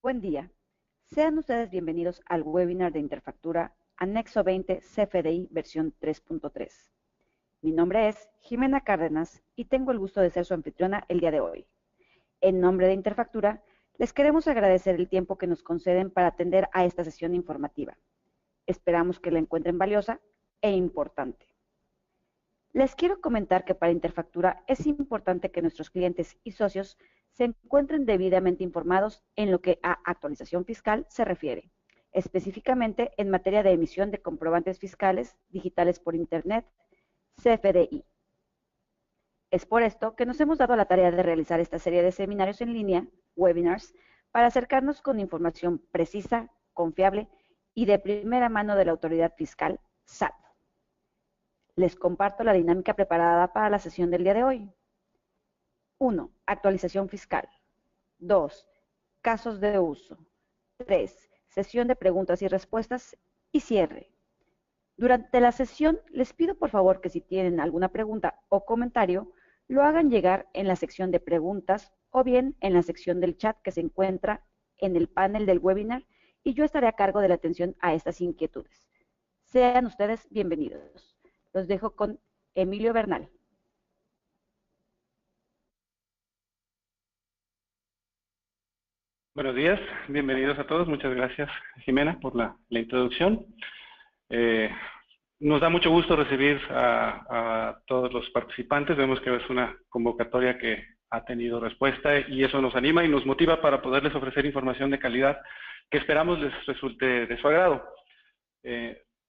Buen día. Sean ustedes bienvenidos al webinar de Interfactura Anexo 20 CFDI versión 3.3. Mi nombre es Jimena Cárdenas y tengo el gusto de ser su anfitriona el día de hoy. En nombre de Interfactura, les queremos agradecer el tiempo que nos conceden para atender a esta sesión informativa. Esperamos que la encuentren valiosa e importante. Les quiero comentar que para Interfactura es importante que nuestros clientes y socios se encuentren debidamente informados en lo que a actualización fiscal se refiere, específicamente en materia de emisión de comprobantes fiscales digitales por Internet, CFDI. Es por esto que nos hemos dado la tarea de realizar esta serie de seminarios en línea, webinars, para acercarnos con información precisa, confiable y de primera mano de la autoridad fiscal, SAT. Les comparto la dinámica preparada para la sesión del día de hoy. 1. Actualización fiscal. 2. Casos de uso. 3. Sesión de preguntas y respuestas y cierre. Durante la sesión les pido por favor que si tienen alguna pregunta o comentario, lo hagan llegar en la sección de preguntas o bien en la sección del chat que se encuentra en el panel del webinar y yo estaré a cargo de la atención a estas inquietudes. Sean ustedes bienvenidos. Los dejo con Emilio Bernal. Buenos días, bienvenidos a todos. Muchas gracias, Jimena, por la introducción. Nos da mucho gusto recibir a todos los participantes. Vemos que es una convocatoria que ha tenido respuesta y eso nos anima y nos motiva para poderles ofrecer información de calidad que esperamos les resulte de su agrado.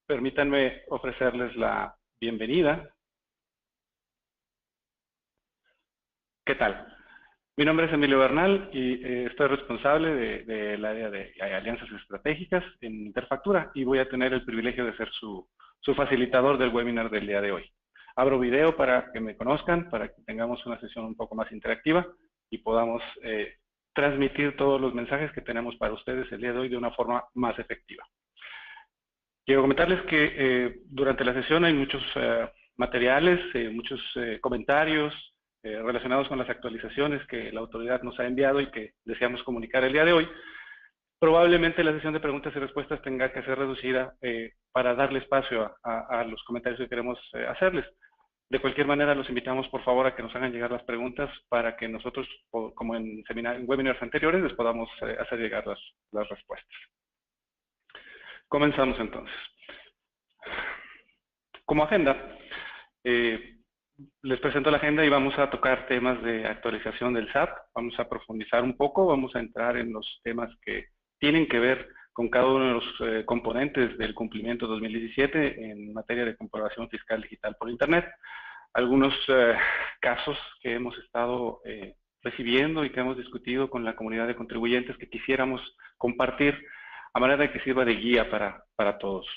Permítanme ofrecerles la bienvenida. ¿Qué tal? Mi nombre es Emilio Bernal y estoy responsable del área de alianzas estratégicas en Interfactura y voy a tener el privilegio de ser su facilitador del webinar del día de hoy. Abro video para que me conozcan, para que tengamos una sesión un poco más interactiva y podamos transmitir todos los mensajes que tenemos para ustedes el día de hoy de una forma más efectiva. Quiero comentarles que durante la sesión hay muchos materiales, muchos comentarios, relacionados con las actualizaciones que la autoridad nos ha enviado y que deseamos comunicar el día de hoy. Probablemente la sesión de preguntas y respuestas tenga que ser reducida para darle espacio a los comentarios que queremos hacerles. De cualquier manera, los invitamos por favor a que nos hagan llegar las preguntas para que nosotros, como en webinars anteriores, les podamos hacer llegar las respuestas. Comenzamos entonces. Como agenda, les presento la agenda y vamos a tocar temas de actualización del SAT. Vamos a profundizar un poco, vamos a entrar en los temas que tienen que ver con cada uno de los componentes del cumplimiento 2017 en materia de comprobación fiscal digital por Internet. Algunos casos que hemos estado recibiendo y que hemos discutido con la comunidad de contribuyentes que quisiéramos compartir a manera de que sirva de guía para todos.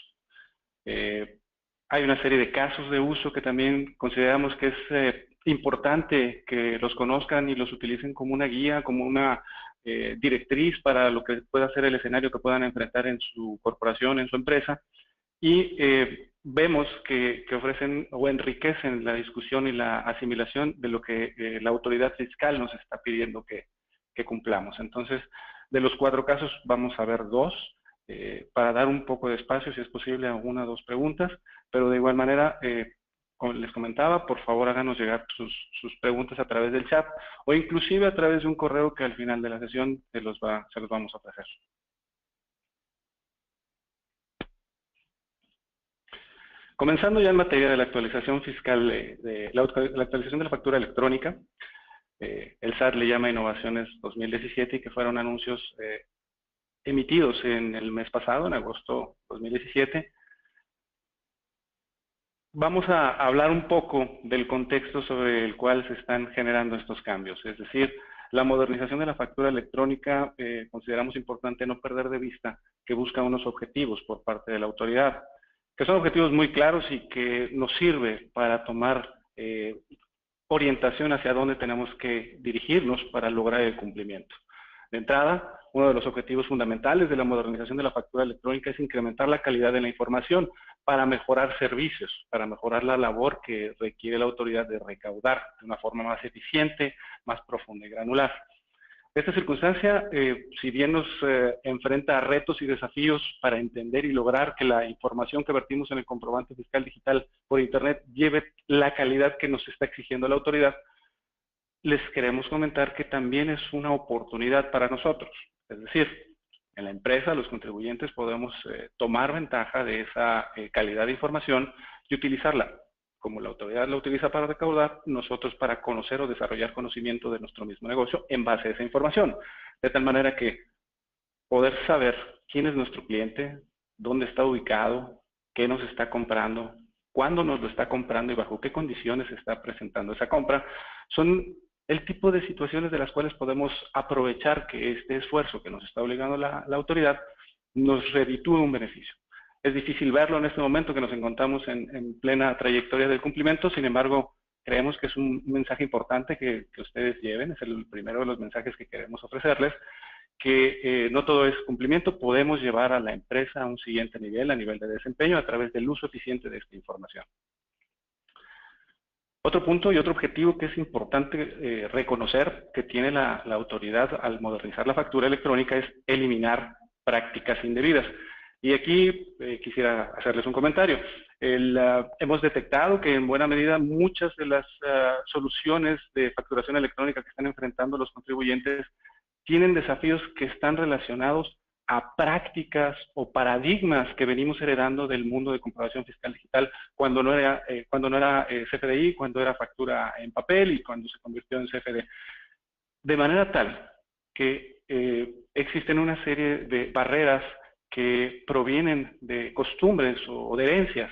Hay una serie de casos de uso que también consideramos que es importante que los conozcan y los utilicen como una guía, como una directriz para lo que pueda ser el escenario que puedan enfrentar en su corporación, en su empresa. Y vemos que ofrecen o enriquecen la discusión y la asimilación de lo que la autoridad fiscal nos está pidiendo que cumplamos. Entonces, de los 4 casos vamos a ver 2. Para dar un poco de espacio, si es posible, a 1 o 2 preguntas, pero de igual manera, como les comentaba, por favor háganos llegar sus preguntas a través del chat o inclusive a través de un correo que al final de la sesión se los vamos a ofrecer. Comenzando ya en materia de la actualización fiscal, la actualización de la factura electrónica, el SAT le llama Innovaciones 2017 y que fueron anuncios emitidos en el mes pasado, en agosto 2017. Vamos a hablar un poco del contexto sobre el cual se están generando estos cambios, es decir, la modernización de la factura electrónica. Consideramos importante no perder de vista que busca unos objetivos por parte de la autoridad, que son objetivos muy claros y que nos sirve para tomar orientación hacia dónde tenemos que dirigirnos para lograr el cumplimiento. De entrada, uno de los objetivos fundamentales de la modernización de la factura electrónica es incrementar la calidad de la información para mejorar servicios, para mejorar la labor que requiere la autoridad de recaudar de una forma más eficiente, más profunda y granular. Esta circunstancia, si bien nos enfrenta a retos y desafíos para entender y lograr que la información que vertimos en el comprobante fiscal digital por Internet lleve la calidad que nos está exigiendo la autoridad, les queremos comentar que también es una oportunidad para nosotros. Es decir, en la empresa, los contribuyentes podemos tomar ventaja de esa calidad de información y utilizarla. Como la autoridad la utiliza para recaudar, nosotros para conocer o desarrollar conocimiento de nuestro mismo negocio en base a esa información. De tal manera que poder saber quién es nuestro cliente, dónde está ubicado, qué nos está comprando, cuándo nos lo está comprando y bajo qué condiciones está presentando esa compra, son el tipo de situaciones de las cuales podemos aprovechar que este esfuerzo que nos está obligando la autoridad nos reditúe un beneficio. Es difícil verlo en este momento que nos encontramos en plena trayectoria del cumplimiento, sin embargo, creemos que es un mensaje importante que ustedes lleven, es el primero de los mensajes que queremos ofrecerles, que no todo es cumplimiento, podemos llevar a la empresa a un siguiente nivel, a nivel de desempeño, a través del uso eficiente de esta información. Otro punto y otro objetivo que es importante reconocer que tiene la autoridad al modernizar la factura electrónica es eliminar prácticas indebidas. Y aquí quisiera hacerles un comentario. Hemos detectado que en buena medida muchas de las soluciones de facturación electrónica que están enfrentando los contribuyentes tienen desafíos que están relacionados a prácticas o paradigmas que venimos heredando del mundo de comprobación fiscal digital cuando no era CFDI, cuando era factura en papel y cuando se convirtió en CFD. De manera tal que existen una serie de barreras que provienen de costumbres o de herencias.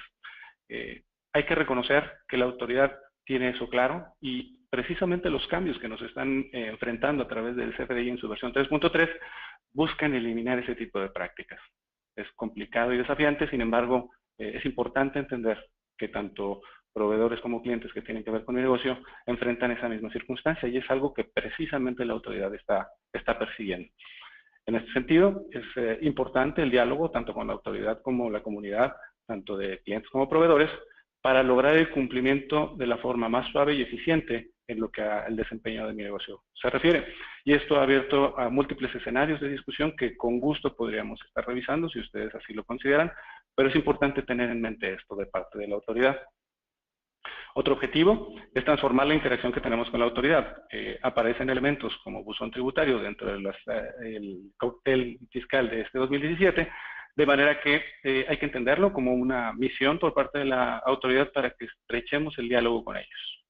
Hay que reconocer que la autoridad tiene eso claro y precisamente los cambios que nos están enfrentando a través del CFDI en su versión 3.3 buscan eliminar ese tipo de prácticas. Es complicado y desafiante, sin embargo, es importante entender que tanto proveedores como clientes que tienen que ver con el negocio enfrentan esa misma circunstancia y es algo que precisamente la autoridad está persiguiendo. En este sentido, es importante el diálogo tanto con la autoridad como la comunidad, tanto de clientes como proveedores, para lograr el cumplimiento de la forma más suave y eficiente en lo que al desempeño de mi negocio se refiere. Y esto ha abierto a múltiples escenarios de discusión que con gusto podríamos estar revisando si ustedes así lo consideran, pero es importante tener en mente esto de parte de la autoridad. Otro objetivo es transformar la interacción que tenemos con la autoridad. Aparecen elementos como buzón tributario dentro del cóctel fiscal de este 2017, de manera que hay que entenderlo como una misión por parte de la autoridad para que estrechemos el diálogo con ellos.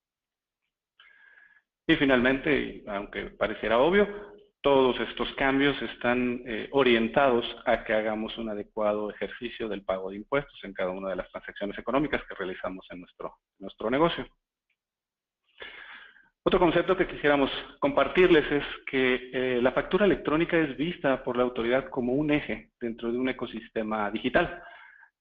Y finalmente, aunque pareciera obvio, todos estos cambios están orientados a que hagamos un adecuado ejercicio del pago de impuestos en cada una de las transacciones económicas que realizamos en nuestro negocio. Otro concepto que quisiéramos compartirles es que la factura electrónica es vista por la autoridad como un eje dentro de un ecosistema digital,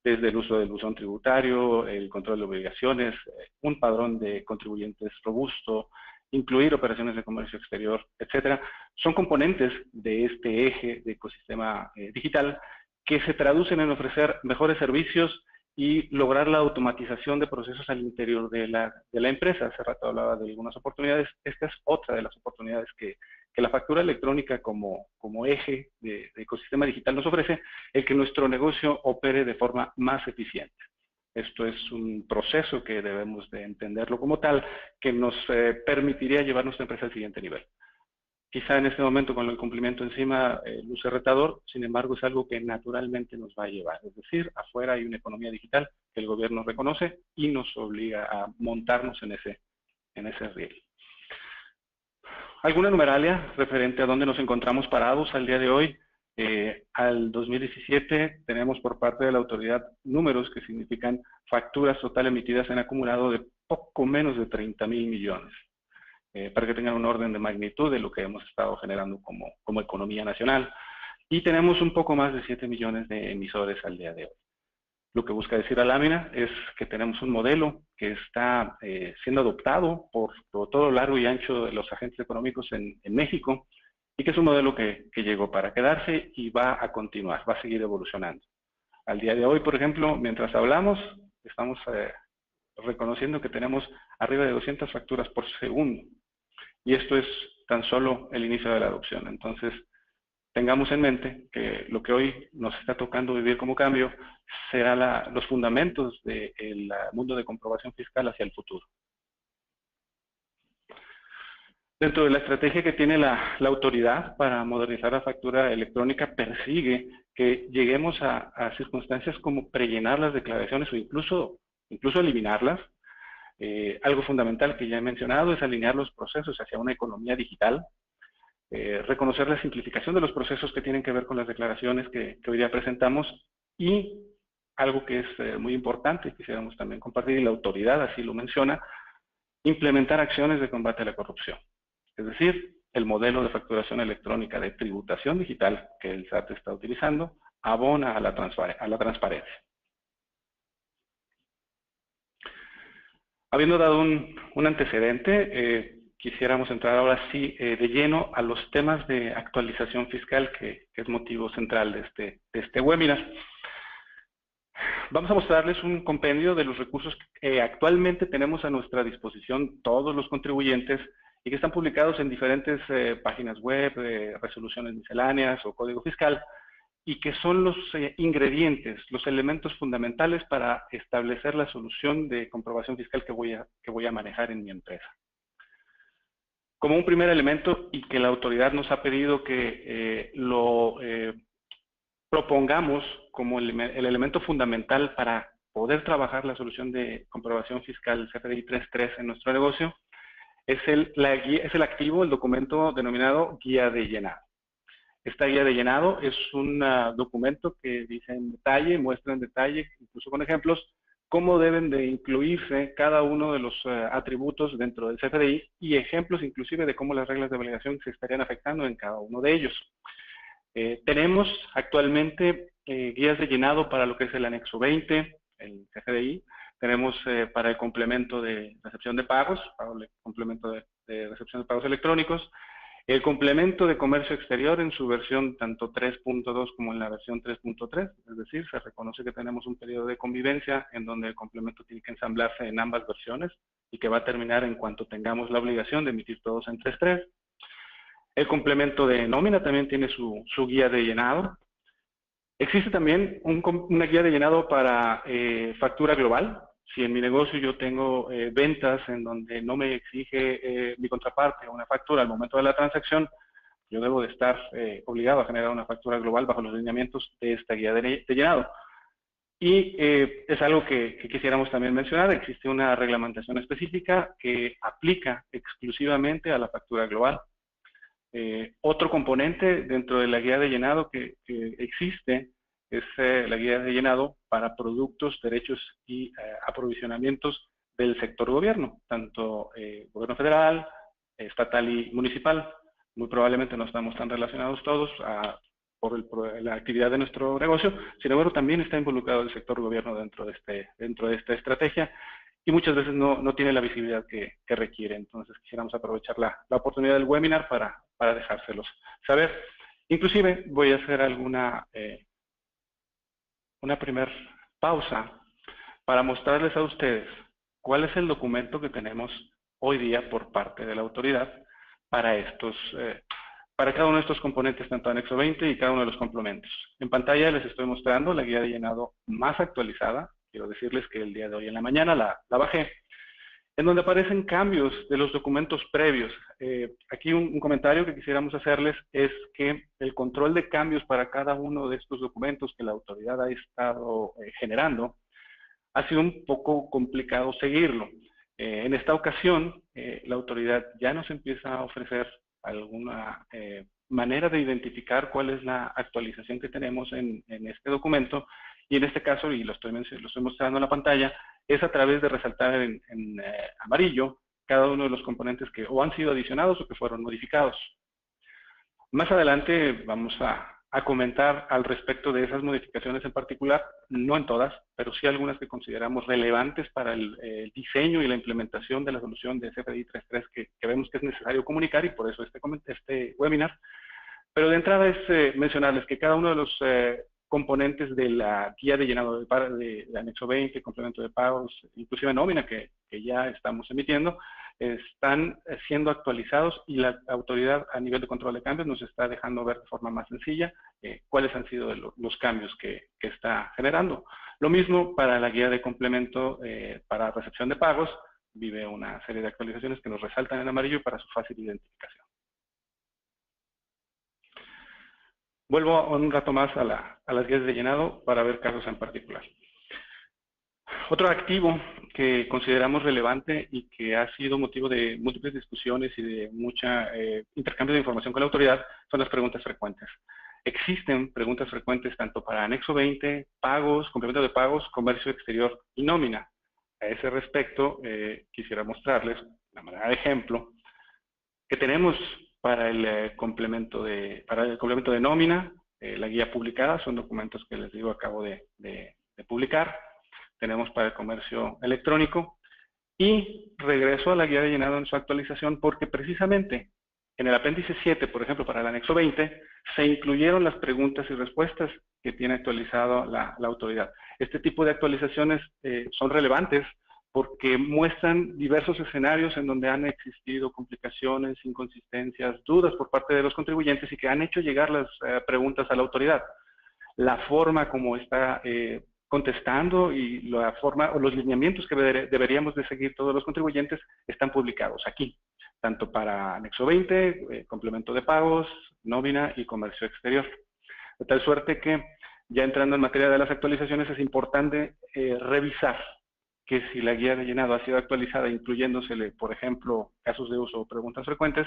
desde el uso del buzón tributario, el control de obligaciones, un padrón de contribuyentes robusto, incluir operaciones de comercio exterior, etcétera, son componentes de este eje de ecosistema digital que se traducen en ofrecer mejores servicios y lograr la automatización de procesos al interior de la empresa. Hace rato hablaba de algunas oportunidades. Esta es otra de las oportunidades que la factura electrónica como eje de ecosistema digital nos ofrece, el que nuestro negocio opere de forma más eficiente. Esto es un proceso que debemos de entenderlo como tal, que nos permitiría llevar nuestra empresa al siguiente nivel. Quizá en este momento con el cumplimiento encima luce retador, sin embargo es algo que naturalmente nos va a llevar. Es decir, afuera hay una economía digital que el gobierno reconoce y nos obliga a montarnos en ese riel. Alguna numeralia referente a dónde nos encontramos parados al día de hoy. Al 2017 tenemos por parte de la autoridad números que significan facturas total emitidas en acumulado de poco menos de 30,000 millones. Para que tengan un orden de magnitud de lo que hemos estado generando como economía nacional. Y tenemos un poco más de 7 millones de emisores al día de hoy. Lo que busca decir la lámina es que tenemos un modelo que está siendo adoptado por todo lo largo y ancho de los agentes económicos en México, y que es un modelo que llegó para quedarse y va a continuar, va a seguir evolucionando. Al día de hoy, por ejemplo, mientras hablamos, estamos reconociendo que tenemos arriba de 200 facturas por segundo. Y esto es tan solo el inicio de la adopción. Entonces, tengamos en mente que lo que hoy nos está tocando vivir como cambio será los fundamentos del mundo de comprobación fiscal hacia el futuro. Dentro de la estrategia que tiene la autoridad para modernizar la factura electrónica, persigue que lleguemos a circunstancias como prellenar las declaraciones o incluso eliminarlas. Algo fundamental que ya he mencionado es alinear los procesos hacia una economía digital, reconocer la simplificación de los procesos que tienen que ver con las declaraciones que hoy día presentamos, y algo que es muy importante y quisiéramos también compartir, y la autoridad así lo menciona, implementar acciones de combate a la corrupción. Es decir, el modelo de facturación electrónica de tributación digital que el SAT está utilizando abona a la transparencia. Habiendo dado un antecedente, quisiéramos entrar ahora sí de lleno a los temas de actualización fiscal, que es motivo central de este webinar. Vamos a mostrarles un compendio de los recursos que actualmente tenemos a nuestra disposición todos los contribuyentes y que están publicados en diferentes páginas web, resoluciones misceláneas o código fiscal, y que son los ingredientes, los elementos fundamentales para establecer la solución de comprobación fiscal que voy a manejar en mi empresa. Como un primer elemento, y que la autoridad nos ha pedido que lo propongamos como el elemento fundamental para poder trabajar la solución de comprobación fiscal CFDI 3.3 en nuestro negocio, es el activo, el documento denominado guía de llenado. Esta guía de llenado es un documento que dice en detalle, muestra en detalle, incluso con ejemplos, cómo deben de incluirse cada uno de los atributos dentro del CFDI, y ejemplos inclusive de cómo las reglas de obligación se estarían afectando en cada uno de ellos. Tenemos actualmente guías de llenado para lo que es el anexo 20, el CFDI. Tenemos para el complemento de recepción de pagos, el complemento de recepción de pagos electrónicos, el complemento de comercio exterior en su versión tanto 3.2 como en la versión 3.3, es decir, se reconoce que tenemos un periodo de convivencia en donde el complemento tiene que ensamblarse en ambas versiones y que va a terminar en cuanto tengamos la obligación de emitir todos en 3.3. El complemento de nómina también tiene su guía de llenado. Existe también una guía de llenado para factura global. Si en mi negocio yo tengo ventas en donde no me exige mi contraparte una factura al momento de la transacción, yo debo de estar obligado a generar una factura global bajo los lineamientos de esta guía de llenado. Y es algo que quisiéramos también mencionar. Existe una reglamentación específica que aplica exclusivamente a la factura global. Otro componente dentro de la guía de llenado que existe es la guía de llenado para productos, derechos y aprovisionamientos del sector gobierno, tanto gobierno federal, estatal y municipal. Muy probablemente no estamos tan relacionados todos por la actividad de nuestro negocio, sin embargo también está involucrado el sector gobierno dentro de esta estrategia, y muchas veces no tiene la visibilidad que requiere. Entonces quisiéramos aprovechar la oportunidad del webinar para dejárselos saber. Inclusive voy a hacer una primer pausa para mostrarles a ustedes cuál es el documento que tenemos hoy día por parte de la autoridad para cada uno de estos componentes, tanto anexo 20 y cada uno de los complementos. En pantalla les estoy mostrando la guía de llenado más actualizada. Quiero decirles que el día de hoy en la mañana la bajé, en donde aparecen cambios de los documentos previos. Aquí un comentario que quisiéramos hacerles es que el control de cambios para cada uno de estos documentos que la autoridad ha estado generando ha sido un poco complicado seguirlo. En esta ocasión, la autoridad ya nos empieza a ofrecer alguna manera de identificar cuál es la actualización que tenemos en este documento, y en este caso, y lo estoy mostrando en la pantalla, es a través de resaltar en amarillo cada uno de los componentes que o han sido adicionados o que fueron modificados. Más adelante vamos a comentar al respecto de esas modificaciones en particular, no en todas, pero sí algunas que consideramos relevantes para el diseño y la implementación de la solución de CFDI 3.3 que vemos que es necesario comunicar, y por eso este webinar. Pero de entrada es mencionarles que cada uno de los componentes de la guía de llenado de anexo 20, complemento de pagos, inclusive nómina que ya estamos emitiendo, están siendo actualizados y la autoridad a nivel de control de cambios nos está dejando ver de forma más sencilla cuáles han sido los cambios que está generando. Lo mismo para la guía de complemento para recepción de pagos, vive una serie de actualizaciones que nos resaltan en amarillo para su fácil identificación. Vuelvo un rato más a las guías de llenado para ver casos en particular. Otro activo que consideramos relevante y que ha sido motivo de múltiples discusiones y de mucha intercambio de información con la autoridad son las preguntas frecuentes. Existen preguntas frecuentes tanto para anexo 20, pagos, complemento de pagos, comercio exterior y nómina. A ese respecto, quisiera mostrarles, de manera de ejemplo, que tenemos para el complemento de nómina, la guía publicada, son documentos que les digo acabo de publicar. Tenemos para el comercio electrónico y regreso a la guía de llenado en su actualización porque precisamente en el apéndice 7, por ejemplo, para el anexo 20, se incluyeron las preguntas y respuestas que tiene actualizado la autoridad. Este tipo de actualizaciones son relevantes porque muestran diversos escenarios en donde han existido complicaciones, inconsistencias, dudas por parte de los contribuyentes y que han hecho llegar las preguntas a la autoridad. La forma como está contestando y la forma o los lineamientos que deberíamos de seguir todos los contribuyentes están publicados aquí, tanto para anexo 20, complemento de pagos, nómina y comercio exterior. De tal suerte que, ya entrando en materia de las actualizaciones, es importante revisar que si la guía de llenado ha sido actualizada, incluyéndosele, por ejemplo, casos de uso o preguntas frecuentes,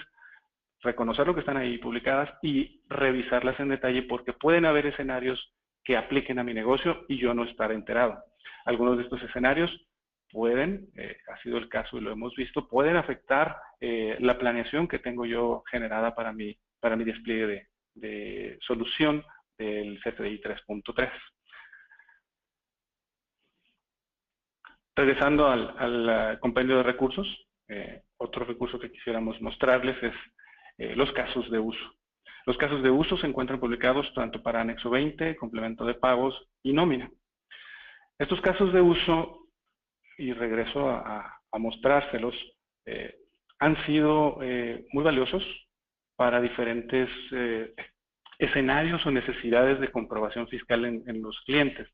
reconocer lo que están ahí publicadas y revisarlas en detalle porque pueden haber escenarios que apliquen a mi negocio y yo no estar enterado. Algunos de estos escenarios pueden, ha sido el caso y lo hemos visto, pueden afectar la planeación que tengo yo generada para mi despliegue de solución del CFDI 3.3. Regresando al compendio de recursos, otro recurso que quisiéramos mostrarles es los casos de uso. Los casos de uso se encuentran publicados tanto para anexo 20, complemento de pagos y nómina. Estos casos de uso, y regreso a mostrárselos, han sido muy valiosos para diferentes escenarios o necesidades de comprobación fiscal en los clientes.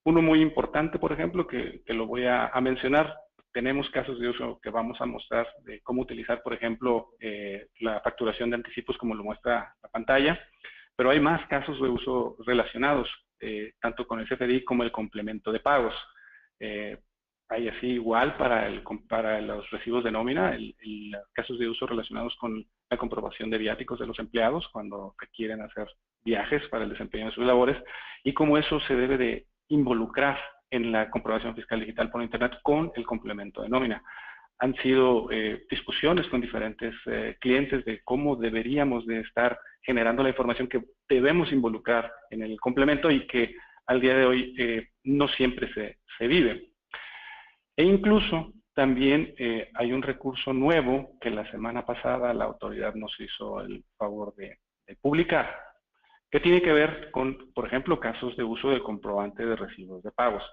Uno muy importante, por ejemplo, que lo voy a mencionar, tenemos casos de uso que vamos a mostrar de cómo utilizar, por ejemplo, la facturación de anticipos como lo muestra la pantalla, pero hay más casos de uso relacionados, tanto con el CFDI como el complemento de pagos. Hay así igual para los recibos de nómina, casos de uso relacionados con la comprobación de viáticos de los empleados cuando requieren hacer viajes para el desempeño de sus labores, y cómo eso se debe de involucrar en la comprobación fiscal digital por Internet con el complemento de nómina. Han sido discusiones con diferentes clientes de cómo deberíamos de estar generando la información que debemos involucrar en el complemento y que al día de hoy no siempre se vive. E incluso también hay un recurso nuevo que la semana pasada la autoridad nos hizo el favor de publicar, que tiene que ver con, por ejemplo, casos de uso de comprobante de recibos de pagos.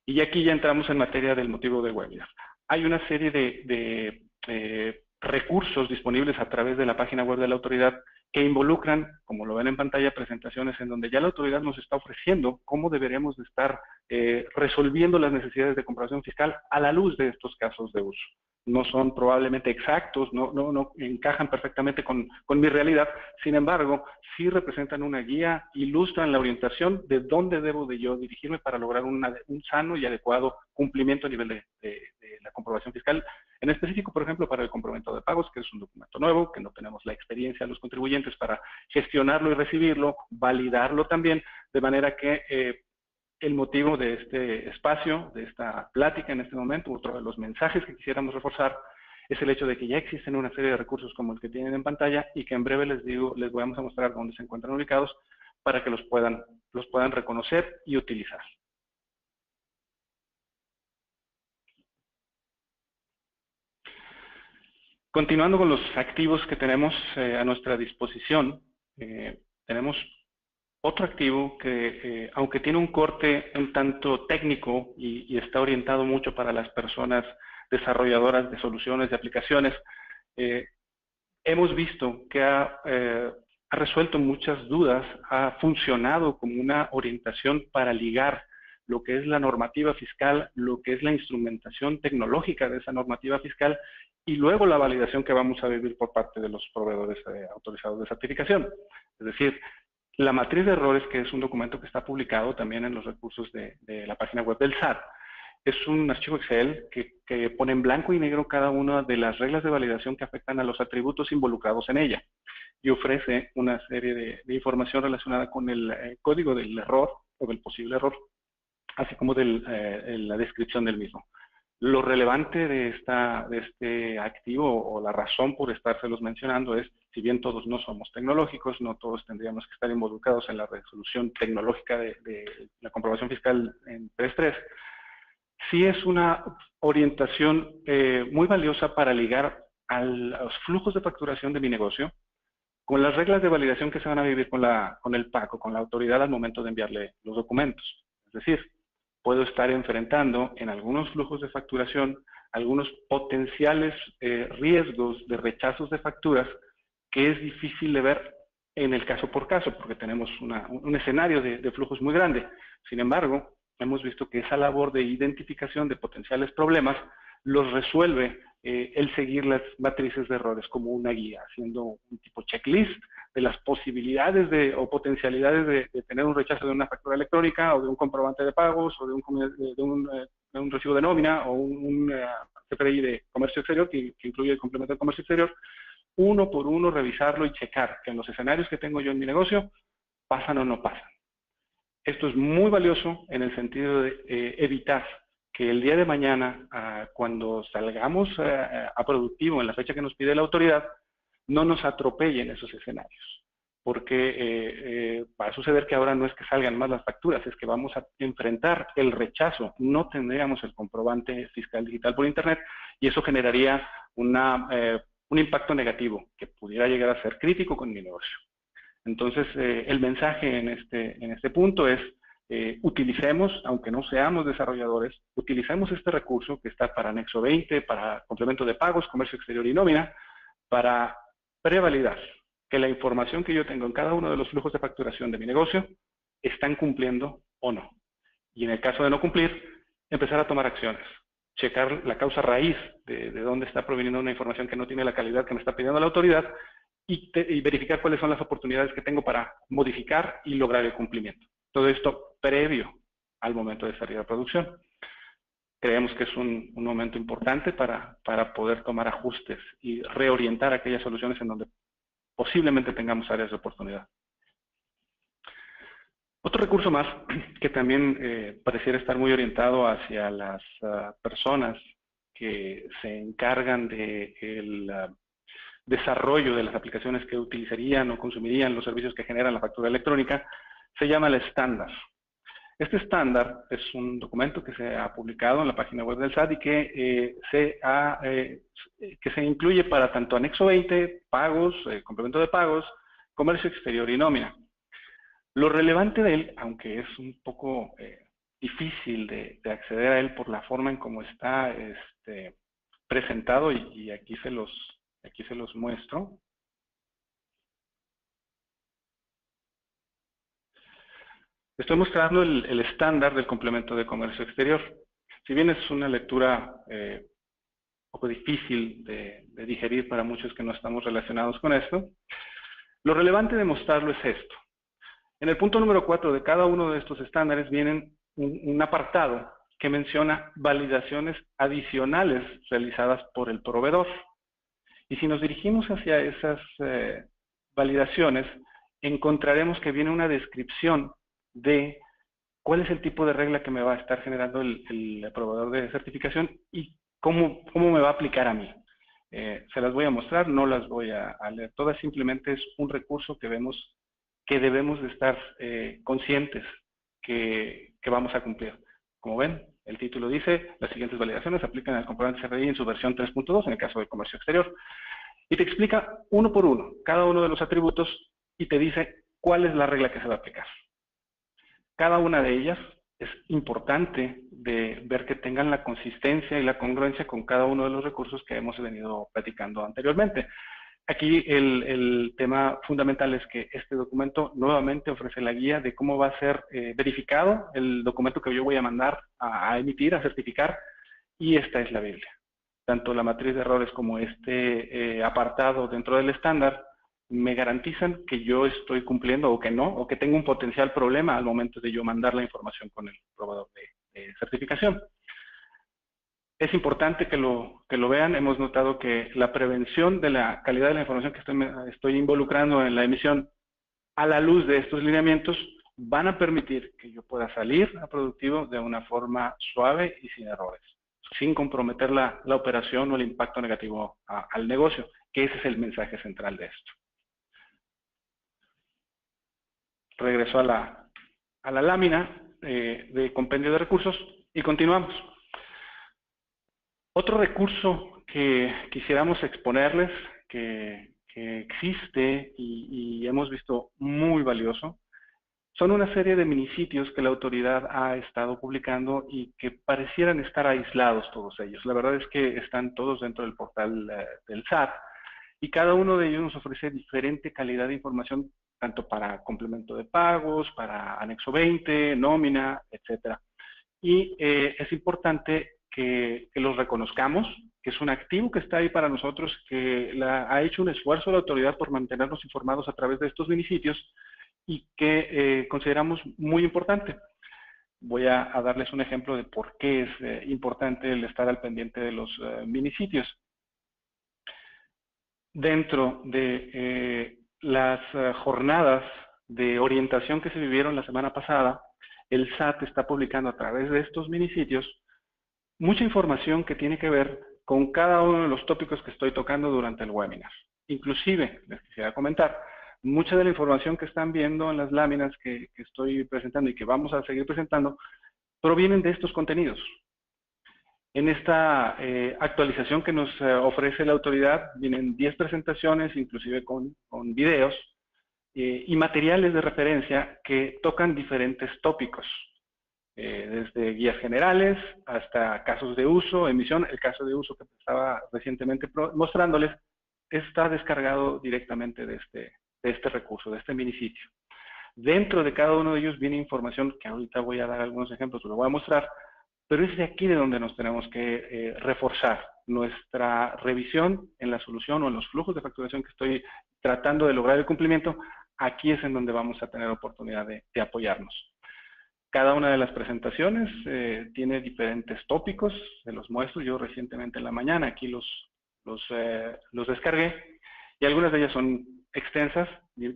Y aquí ya entramos en materia del motivo del webinar. Hay una serie de recursos disponibles a través de la página web de la autoridad que involucran, como lo ven en pantalla, presentaciones en donde ya la autoridad nos está ofreciendo cómo deberemos de estar resolviendo las necesidades de comprobación fiscal a la luz de estos casos de uso. No son probablemente exactos, no encajan perfectamente con mi realidad, sin embargo, sí representan una guía, ilustran la orientación de dónde debo de yo dirigirme para lograr un sano y adecuado cumplimiento a nivel de la comprobación fiscal. En específico, por ejemplo, para el complemento de pagos, que es un documento nuevo, que no tenemos la experiencia de los contribuyentes para gestionarlo y recibirlo, validarlo también, de manera que el motivo de este espacio, de esta plática en este momento, otro de los mensajes que quisiéramos reforzar, es el hecho de que ya existen una serie de recursos como el que tienen en pantalla y que en breve les vamos a mostrar dónde se encuentran ubicados para que los puedan reconocer y utilizar. Continuando con los activos que tenemos a nuestra disposición, tenemos otro activo que, aunque tiene un corte un tanto técnico y está orientado mucho para las personas desarrolladoras de soluciones, de aplicaciones, hemos visto que ha resuelto muchas dudas, ha funcionado como una orientación para ligar lo que es la normativa fiscal, lo que es la instrumentación tecnológica de esa normativa fiscal y luego la validación que vamos a vivir por parte de los proveedores autorizados de certificación. Es decir, la matriz de errores, que es un documento que está publicado también en los recursos de la página web del SAT, es un archivo Excel que pone en blanco y negro cada una de las reglas de validación que afectan a los atributos involucrados en ella y ofrece una serie de información relacionada con el código del error o del posible error, así como de la descripción del mismo. Lo relevante de este activo o la razón por estárselos mencionando es, si bien todos no somos tecnológicos, no todos tendríamos que estar involucrados en la resolución tecnológica de la comprobación fiscal en 3.3, sí es una orientación muy valiosa para ligar a los flujos de facturación de mi negocio con las reglas de validación que se van a vivir con el PAC o con la autoridad al momento de enviarle los documentos. Es decir, puedo estar enfrentando en algunos flujos de facturación algunos potenciales riesgos de rechazos de facturas que es difícil de ver en el caso por caso, porque tenemos un escenario de flujos muy grande. Sin embargo, hemos visto que esa labor de identificación de potenciales problemas los resuelve el seguir las matrices de errores como una guía, haciendo un tipo checklist de las posibilidades o potencialidades de tener un rechazo de una factura electrónica o de un comprobante de pagos o de un recibo de nómina o un CFDI de comercio exterior que incluye el complemento de comercio exterior, uno por uno revisarlo y checar que en los escenarios que tengo yo en mi negocio pasan o no pasan. Esto es muy valioso en el sentido de evitar que el día de mañana, cuando salgamos a productivo en la fecha que nos pide la autoridad, no nos atropellen esos escenarios. Porque va a suceder que ahora no es que salgan más las facturas, es que vamos a enfrentar el rechazo. No tendríamos el comprobante fiscal digital por Internet y eso generaría un impacto negativo que pudiera llegar a ser crítico con mi negocio. Entonces, el mensaje en este punto es, utilicemos, aunque no seamos desarrolladores, utilicemos este recurso que está para anexo 20, para complemento de pagos, comercio exterior y nómina, para prevalidar que la información que yo tengo en cada uno de los flujos de facturación de mi negocio están cumpliendo o no. Y en el caso de no cumplir, empezar a tomar acciones. Checar la causa raíz de dónde está proveniendo una información que no tiene la calidad que me está pidiendo la autoridad y verificar cuáles son las oportunidades que tengo para modificar y lograr el cumplimiento. Todo esto previo al momento de salir a producción. Creemos que es un momento importante para poder tomar ajustes y reorientar aquellas soluciones en donde posiblemente tengamos áreas de oportunidad. Otro recurso más que también pareciera estar muy orientado hacia las personas que se encargan del desarrollo de las aplicaciones que utilizarían o consumirían los servicios que generan la factura electrónica, se llama el estándar. Este estándar es un documento que se ha publicado en la página web del SAT y que se incluye para tanto anexo 20, pagos, complemento de pagos, comercio exterior y nómina. Lo relevante de él, aunque es un poco difícil de acceder a él por la forma en cómo está presentado, y aquí se los muestro. Estoy mostrando el estándar del complemento de comercio exterior. Si bien es una lectura un poco difícil de digerir para muchos que no estamos relacionados con esto, lo relevante de mostrarlo es esto. En el punto número 4 de cada uno de estos estándares vienen un apartado que menciona validaciones adicionales realizadas por el proveedor. Y si nos dirigimos hacia esas validaciones, encontraremos que viene una descripción de cuál es el tipo de regla que me va a estar generando el proveedor de certificación y cómo me va a aplicar a mí. Se las voy a mostrar, no las voy a leer todas, simplemente es un recurso que vemos que debemos de estar conscientes que vamos a cumplir. Como ven, el título dice, las siguientes validaciones aplican al comprobante CFDI en su versión 3.2, en el caso del comercio exterior, y te explica uno por uno cada uno de los atributos y te dice cuál es la regla que se va a aplicar. Cada una de ellas es importante de ver que tengan la consistencia y la congruencia con cada uno de los recursos que hemos venido platicando anteriormente. Aquí el tema fundamental es que este documento nuevamente ofrece la guía de cómo va a ser verificado el documento que yo voy a mandar a emitir, a certificar, y esta es la Biblia. Tanto la matriz de errores como este apartado dentro del estándar me garantizan que yo estoy cumpliendo o que no, o que tengo un potencial problema al momento de yo mandar la información con el probador de certificación. Es importante que lo vean. Hemos notado que la prevención de la calidad de la información que estoy involucrando en la emisión a la luz de estos lineamientos van a permitir que yo pueda salir a productivo de una forma suave y sin errores, sin comprometer la operación o el impacto negativo al negocio, que ese es el mensaje central de esto. Regreso a la lámina de compendio de recursos y continuamos. Otro recurso que quisiéramos exponerles, que existe y hemos visto muy valioso, son una serie de minisitios que la autoridad ha estado publicando y que parecieran estar aislados todos ellos. La verdad es que están todos dentro del portal del SAT y cada uno de ellos nos ofrece diferente calidad de información, tanto para complemento de pagos, para anexo 20, nómina, etcétera. Y es importante que los reconozcamos, que es un activo que está ahí para nosotros, que ha hecho un esfuerzo la autoridad por mantenernos informados a través de estos minisitios y que consideramos muy importante. Voy a darles un ejemplo de por qué es importante el estar al pendiente de los minisitios. Dentro de las jornadas de orientación que se vivieron la semana pasada, el SAT está publicando a través de estos minisitios mucha información que tiene que ver con cada uno de los tópicos que estoy tocando durante el webinar. Inclusive, les quisiera comentar, mucha de la información que están viendo en las láminas que estoy presentando y que vamos a seguir presentando, provienen de estos contenidos. En esta actualización que nos ofrece la autoridad, vienen 10 presentaciones, inclusive con videos, y materiales de referencia que tocan diferentes tópicos, desde guías generales hasta casos de uso, emisión. El caso de uso que estaba recientemente mostrándoles está descargado directamente de este recurso, de este minisitio. Dentro de cada uno de ellos viene información que ahorita voy a dar algunos ejemplos, lo voy a mostrar, pero es de aquí de donde nos tenemos que reforzar nuestra revisión en la solución o en los flujos de facturación que estoy tratando de lograr el cumplimiento. Aquí es en donde vamos a tener oportunidad de apoyarnos. Cada una de las presentaciones tiene diferentes tópicos, se los muestro yo recientemente en la mañana, aquí los descargué, y algunas de ellas son extensas,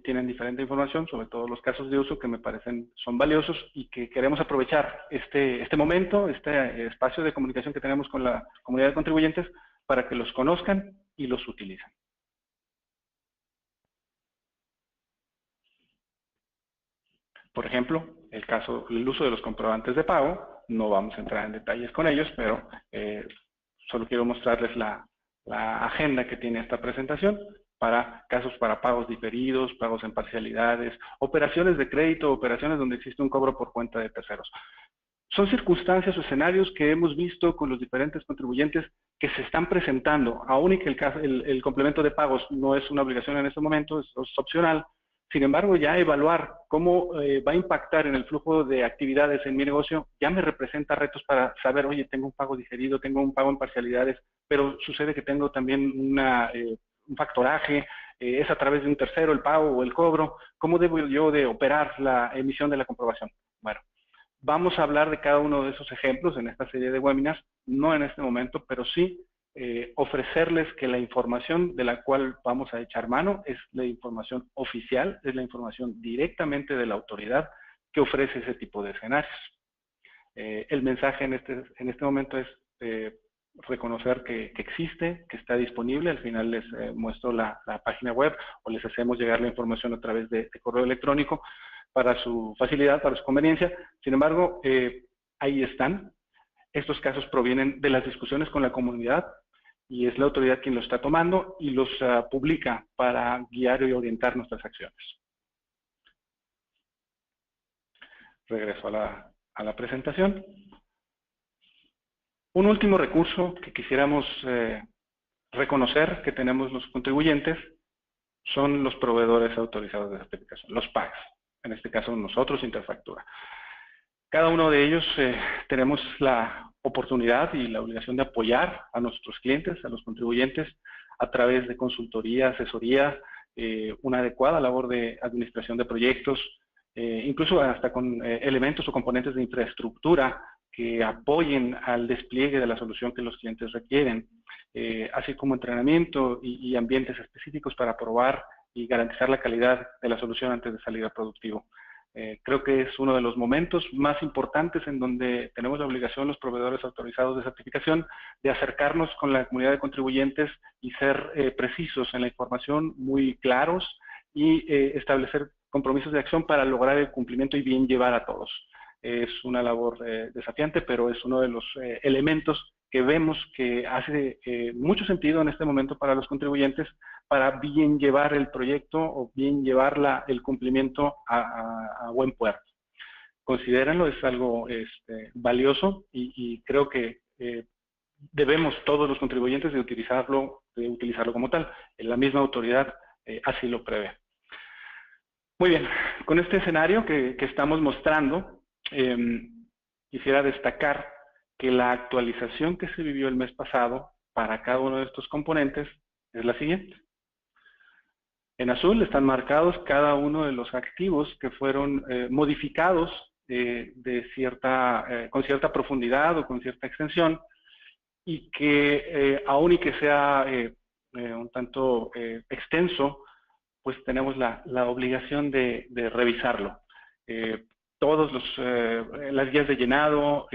tienen diferente información, sobre todo los casos de uso que me parecen son valiosos y que queremos aprovechar este momento, este espacio de comunicación que tenemos con la comunidad de contribuyentes para que los conozcan y los utilicen. Por ejemplo, el uso de los comprobantes de pago, no vamos a entrar en detalles con ellos, pero solo quiero mostrarles la agenda que tiene esta presentación para casos para pagos diferidos, pagos en parcialidades, operaciones de crédito, operaciones donde existe un cobro por cuenta de terceros. Son circunstancias o escenarios que hemos visto con los diferentes contribuyentes que se están presentando, aún y que el complemento de pagos no es una obligación en este momento, es opcional. Sin embargo, ya evaluar cómo va a impactar en el flujo de actividades en mi negocio ya me representa retos para saber, oye, tengo un pago diferido, tengo un pago en parcialidades, pero sucede que tengo también un factoraje, es a través de un tercero el pago o el cobro. ¿Cómo debo yo de operar la emisión de la comprobación? Bueno, vamos a hablar de cada uno de esos ejemplos en esta serie de webinars, no en este momento, pero sí ofrecerles que la información de la cual vamos a echar mano es la información oficial, es la información directamente de la autoridad que ofrece ese tipo de escenarios. El mensaje en este momento es reconocer que existe, que está disponible. Al final les muestro la página web o les hacemos llegar la información a través de correo electrónico para su facilidad, para su conveniencia. Sin embargo, ahí están. Estos casos provienen de las discusiones con la comunidad y es la autoridad quien los está tomando y los publica para guiar y orientar nuestras acciones. Regreso a a la presentación. Un último recurso que quisiéramos reconocer que tenemos los contribuyentes son los proveedores autorizados de certificación, los PACs, en este caso nosotros, Interfactura. Cada uno de ellos tenemos la oportunidad y la obligación de apoyar a nuestros clientes, a los contribuyentes, a través de consultoría, asesoría, una adecuada labor de administración de proyectos, incluso hasta con elementos o componentes de infraestructura que apoyen al despliegue de la solución que los clientes requieren, así como entrenamiento y ambientes específicos para probar y garantizar la calidad de la solución antes de salir a productivo. Creo que es uno de los momentos más importantes en donde tenemos la obligación, los proveedores autorizados de certificación, de acercarnos con la comunidad de contribuyentes y ser precisos en la información, muy claros, y establecer compromisos de acción para lograr el cumplimiento y bien llevar a todos. Es una labor desafiante, pero es uno de los elementos que vemos que hace mucho sentido en este momento para los contribuyentes, para bien llevar el proyecto o bien llevar el cumplimiento a buen puerto. Considérenlo, es algo valioso y creo que debemos todos los contribuyentes de utilizarlo como tal. La misma autoridad así lo prevé. Muy bien, con este escenario que estamos mostrando, quisiera destacar que la actualización que se vivió el mes pasado para cada uno de estos componentes es la siguiente. En azul están marcados cada uno de los activos que fueron modificados con cierta profundidad o con cierta extensión, y que aún y que sea un tanto extenso, pues tenemos la obligación de revisarlo. Todas las guías de llenado,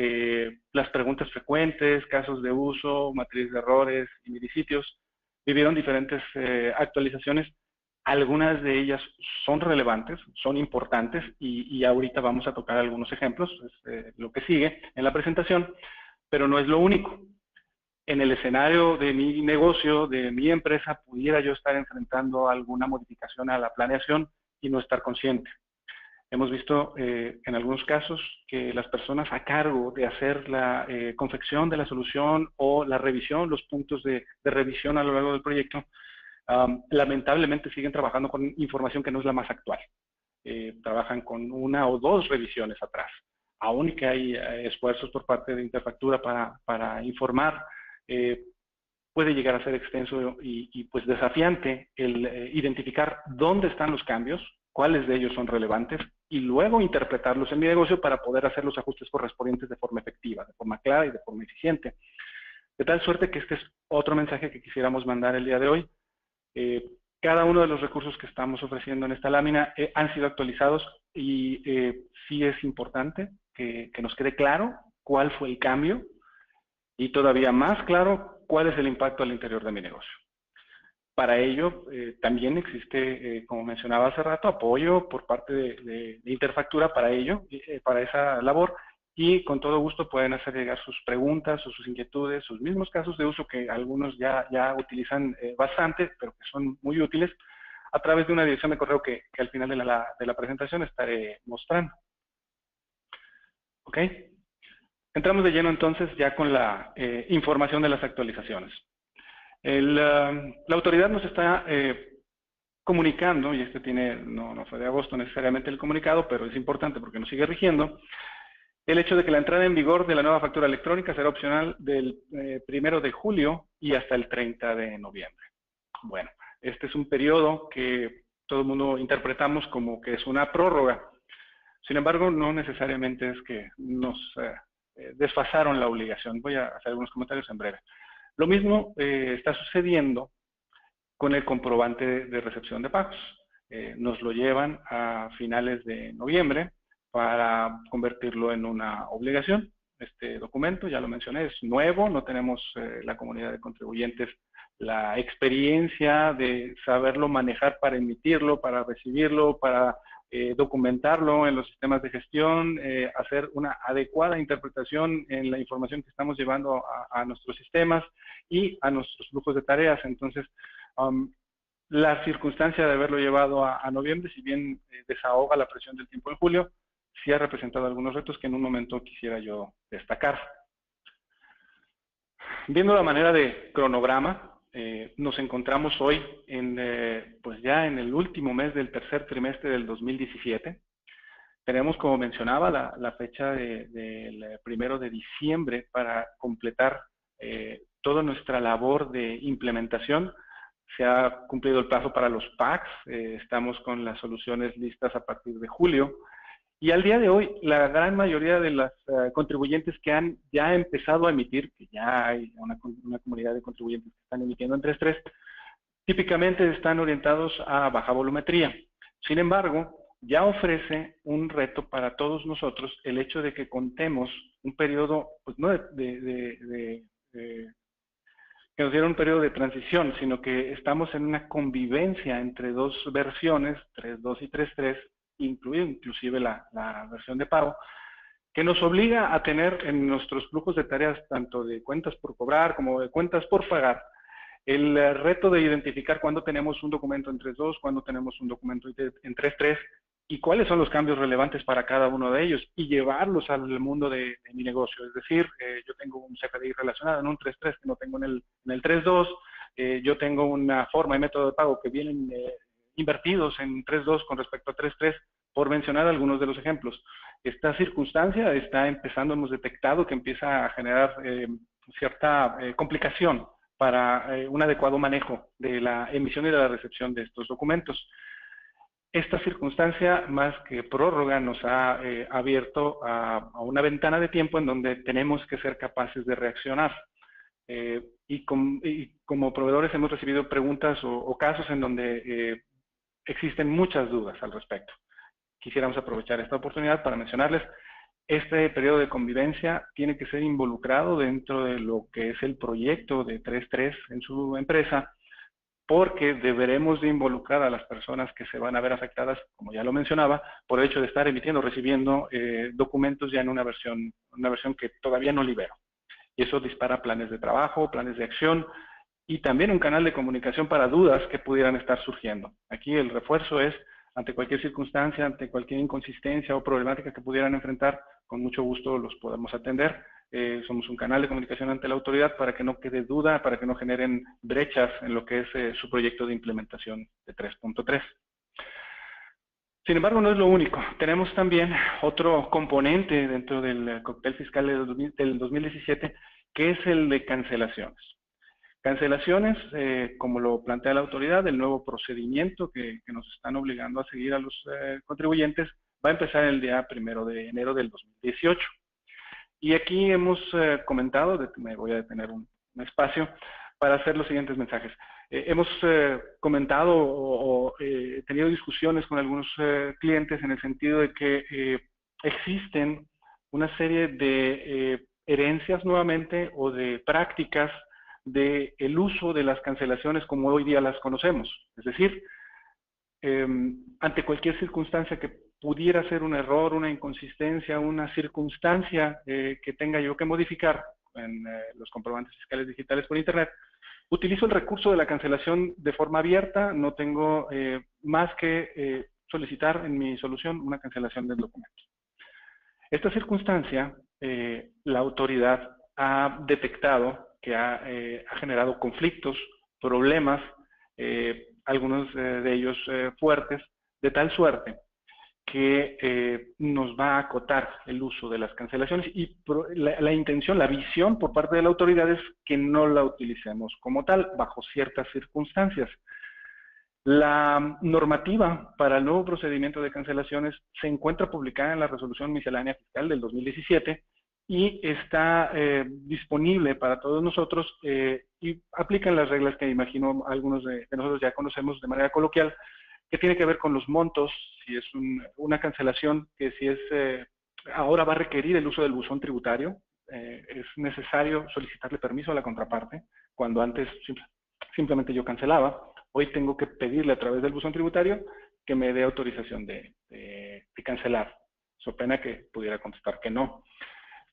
las preguntas frecuentes, casos de uso, matriz de errores y minisitios, vivieron diferentes actualizaciones. Algunas de ellas son relevantes, son importantes, y ahorita vamos a tocar algunos ejemplos, es lo que sigue en la presentación, pero no es lo único. En el escenario de mi negocio, de mi empresa, pudiera yo estar enfrentando alguna modificación a la planeación y no estar consciente. Hemos visto en algunos casos que las personas a cargo de hacer la confección de la solución o la revisión, los puntos de revisión a lo largo del proyecto, lamentablemente siguen trabajando con información que no es la más actual. Trabajan con una o dos revisiones atrás. Aún que hay esfuerzos por parte de Interfactura para informar, puede llegar a ser extenso y pues desafiante el identificar dónde están los cambios, cuáles de ellos son relevantes, y luego interpretarlos en mi negocio para poder hacer los ajustes correspondientes de forma efectiva, de forma clara y de forma eficiente. De tal suerte que este es otro mensaje que quisiéramos mandar el día de hoy. Cada uno de los recursos que estamos ofreciendo en esta lámina han sido actualizados, y sí es importante que nos quede claro cuál fue el cambio, y todavía más claro cuál es el impacto al interior de mi negocio. Para ello, también existe, como mencionaba hace rato, apoyo por parte de Interfactura para ello, para esa labor, y con todo gusto pueden hacer llegar sus preguntas o sus inquietudes, sus mismos casos de uso que algunos ya utilizan bastante, pero que son muy útiles, a través de una dirección de correo que al final de la presentación estaré mostrando. ¿Ok? Entramos de lleno entonces ya con la información de las actualizaciones. La autoridad nos está comunicando, y no fue de agosto necesariamente el comunicado, pero es importante porque nos sigue rigiendo, el hecho de que la entrada en vigor de la nueva factura electrónica será opcional del 1 de julio y hasta el 30 de noviembre. Bueno, este es un periodo que todo el mundo interpretamos como que es una prórroga. Sin embargo, no necesariamente es que nos desfasaron la obligación. Voy a hacer algunos comentarios en breve. Lo mismo está sucediendo con el comprobante de recepción de pagos. Nos lo llevan a finales de noviembre para convertirlo en una obligación. Este documento, ya lo mencioné, es nuevo, no tenemos la comunidad de contribuyentes la experiencia de saberlo manejar para emitirlo, para recibirlo, para documentarlo en los sistemas de gestión, hacer una adecuada interpretación en la información que estamos llevando a nuestros sistemas y a nuestros flujos de tareas. Entonces, la circunstancia de haberlo llevado a noviembre, si bien desahoga la presión del tiempo en julio, sí ha representado algunos retos que en un momento quisiera yo destacar. Viendo la manera de cronograma, nos encontramos hoy pues ya en el último mes del tercer trimestre del 2017. Tenemos, como mencionaba, la fecha del 1 de diciembre para completar toda nuestra labor de implementación. Se ha cumplido el plazo para los PACs, estamos con las soluciones listas a partir de julio. Y al día de hoy, la gran mayoría de las contribuyentes que han ya empezado a emitir, que ya hay una comunidad de contribuyentes que están emitiendo en 3.3, típicamente están orientados a baja volumetría. Sin embargo, ya ofrece un reto para todos nosotros el hecho de que contemos un periodo, pues no que nos diera un periodo de transición, sino que estamos en una convivencia entre dos versiones, 3.2 y 3.3, inclusive la versión de pago, que nos obliga a tener en nuestros flujos de tareas, tanto de cuentas por cobrar como de cuentas por pagar, el reto de identificar cuándo tenemos un documento en 3.2, cuándo tenemos un documento en 3.3, y cuáles son los cambios relevantes para cada uno de ellos, y llevarlos al mundo de mi negocio. Es decir, yo tengo un CFDI relacionado en un 3.3 que no tengo en el 3.2, yo tengo una forma y método de pago que vienen invertidos en 3.2 con respecto a 3.3, por mencionar algunos de los ejemplos. Esta circunstancia está empezando, hemos detectado que empieza a generar cierta complicación para un adecuado manejo de la emisión y de la recepción de estos documentos. Esta circunstancia, más que prórroga, nos ha abierto a una ventana de tiempo en donde tenemos que ser capaces de reaccionar. Y como proveedores hemos recibido preguntas o casos en donde existen muchas dudas al respecto. Quisiéramos aprovechar esta oportunidad para mencionarles, este periodo de convivencia tiene que ser involucrado dentro de lo que es el proyecto de 3.3 en su empresa, porque deberemos de involucrar a las personas que se van a ver afectadas, como ya lo mencionaba, por el hecho de estar emitiendo o recibiendo documentos ya en una versión que todavía no libero. Y eso dispara planes de trabajo, planes de acción, y también un canal de comunicación para dudas que pudieran estar surgiendo. Aquí el refuerzo es, ante cualquier circunstancia, ante cualquier inconsistencia o problemática que pudieran enfrentar, con mucho gusto los podemos atender. Somos un canal de comunicación ante la autoridad para que no quede duda, para que no generen brechas en lo que es su proyecto de implementación de 3.3. Sin embargo, no es lo único. Tenemos también otro componente dentro del cóctel fiscal del 2017, que es el de cancelaciones. Cancelaciones, como lo plantea la autoridad, el nuevo procedimiento que nos están obligando a seguir a los contribuyentes, va a empezar el día 1 de enero del 2018. Y aquí hemos comentado, me voy a detener un espacio para hacer los siguientes mensajes. Hemos comentado o tenido discusiones con algunos clientes en el sentido de que existen una serie de herencias nuevamente o de prácticas del uso de las cancelaciones como hoy día las conocemos. Es decir, ante cualquier circunstancia que pudiera ser un error, una inconsistencia, una circunstancia que tenga yo que modificar en los comprobantes fiscales digitales por Internet, utilizo el recurso de la cancelación de forma abierta, no tengo más que solicitar en mi solución una cancelación del documento. Esta circunstancia, la autoridad ha detectado que ha generado conflictos, problemas, algunos de ellos fuertes, de tal suerte que nos va a acotar el uso de las cancelaciones y la intención, la visión por parte de la autoridad es que no la utilicemos como tal, bajo ciertas circunstancias. La normativa para el nuevo procedimiento de cancelaciones se encuentra publicada en la Resolución Miscelánea Fiscal del 2017 y está disponible para todos nosotros y aplican las reglas que imagino algunos de nosotros ya conocemos de manera coloquial, que tiene que ver con los montos, si es una cancelación que si es ahora va a requerir el uso del buzón tributario, es necesario solicitarle permiso a la contraparte, cuando antes simplemente yo cancelaba. Hoy tengo que pedirle a través del buzón tributario que me dé autorización de cancelar, so pena que pudiera contestar que no.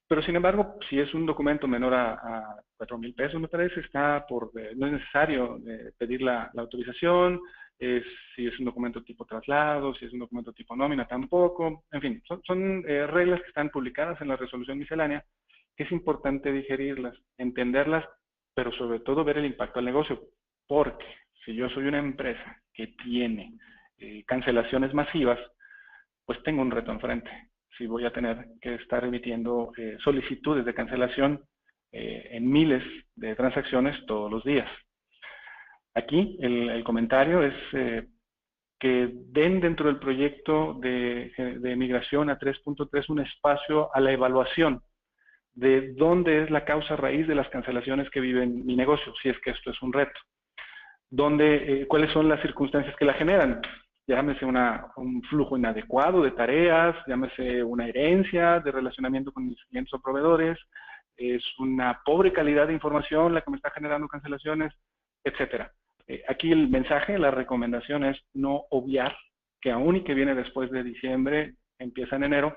Pero sin embargo, si es un documento menor a 4,000 pesos, me parece, no es necesario pedir la autorización, si es un documento tipo traslado, si es un documento tipo nómina, tampoco. En fin, son reglas que están publicadas en la resolución miscelánea, que es importante digerirlas, entenderlas, pero sobre todo ver el impacto al negocio. Porque si yo soy una empresa que tiene cancelaciones masivas, pues tengo un reto enfrente. Si voy a tener que estar emitiendo solicitudes de cancelación en miles de transacciones todos los días. Aquí el comentario es que den dentro del proyecto de migración a 3.3 un espacio a la evaluación de dónde es la causa raíz de las cancelaciones que vive en mi negocio, si es que esto es un reto. ¿Cuáles son las circunstancias que la generan? Llámese un flujo inadecuado de tareas, llámese una herencia de relacionamiento con mis clientes o proveedores, es una pobre calidad de información la que me está generando cancelaciones, etcétera. Aquí el mensaje, la recomendación es no obviar que aún y que viene después de diciembre, empieza en enero,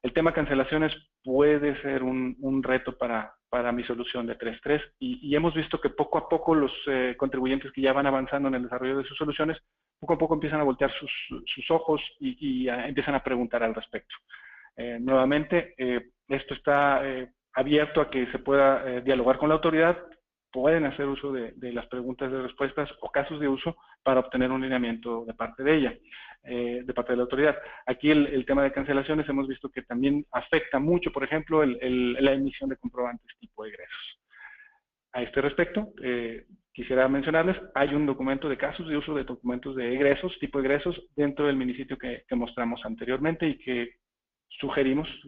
el tema cancelaciones puede ser un reto para mi solución de 3.3 y hemos visto que poco a poco los contribuyentes que ya van avanzando en el desarrollo de sus soluciones, poco a poco empiezan a voltear sus ojos y empiezan a preguntar al respecto. Nuevamente, esto está abierto a que se pueda dialogar con la autoridad, pueden hacer uso de las preguntas de respuestas o casos de uso para obtener un lineamiento de parte de ella, de parte de la autoridad. Aquí el tema de cancelaciones hemos visto que también afecta mucho, por ejemplo, la emisión de comprobantes tipo egresos. A este respecto, quisiera mencionarles, hay un documento de casos de uso de documentos de egresos, tipo egresos, dentro del minisitio que mostramos anteriormente y que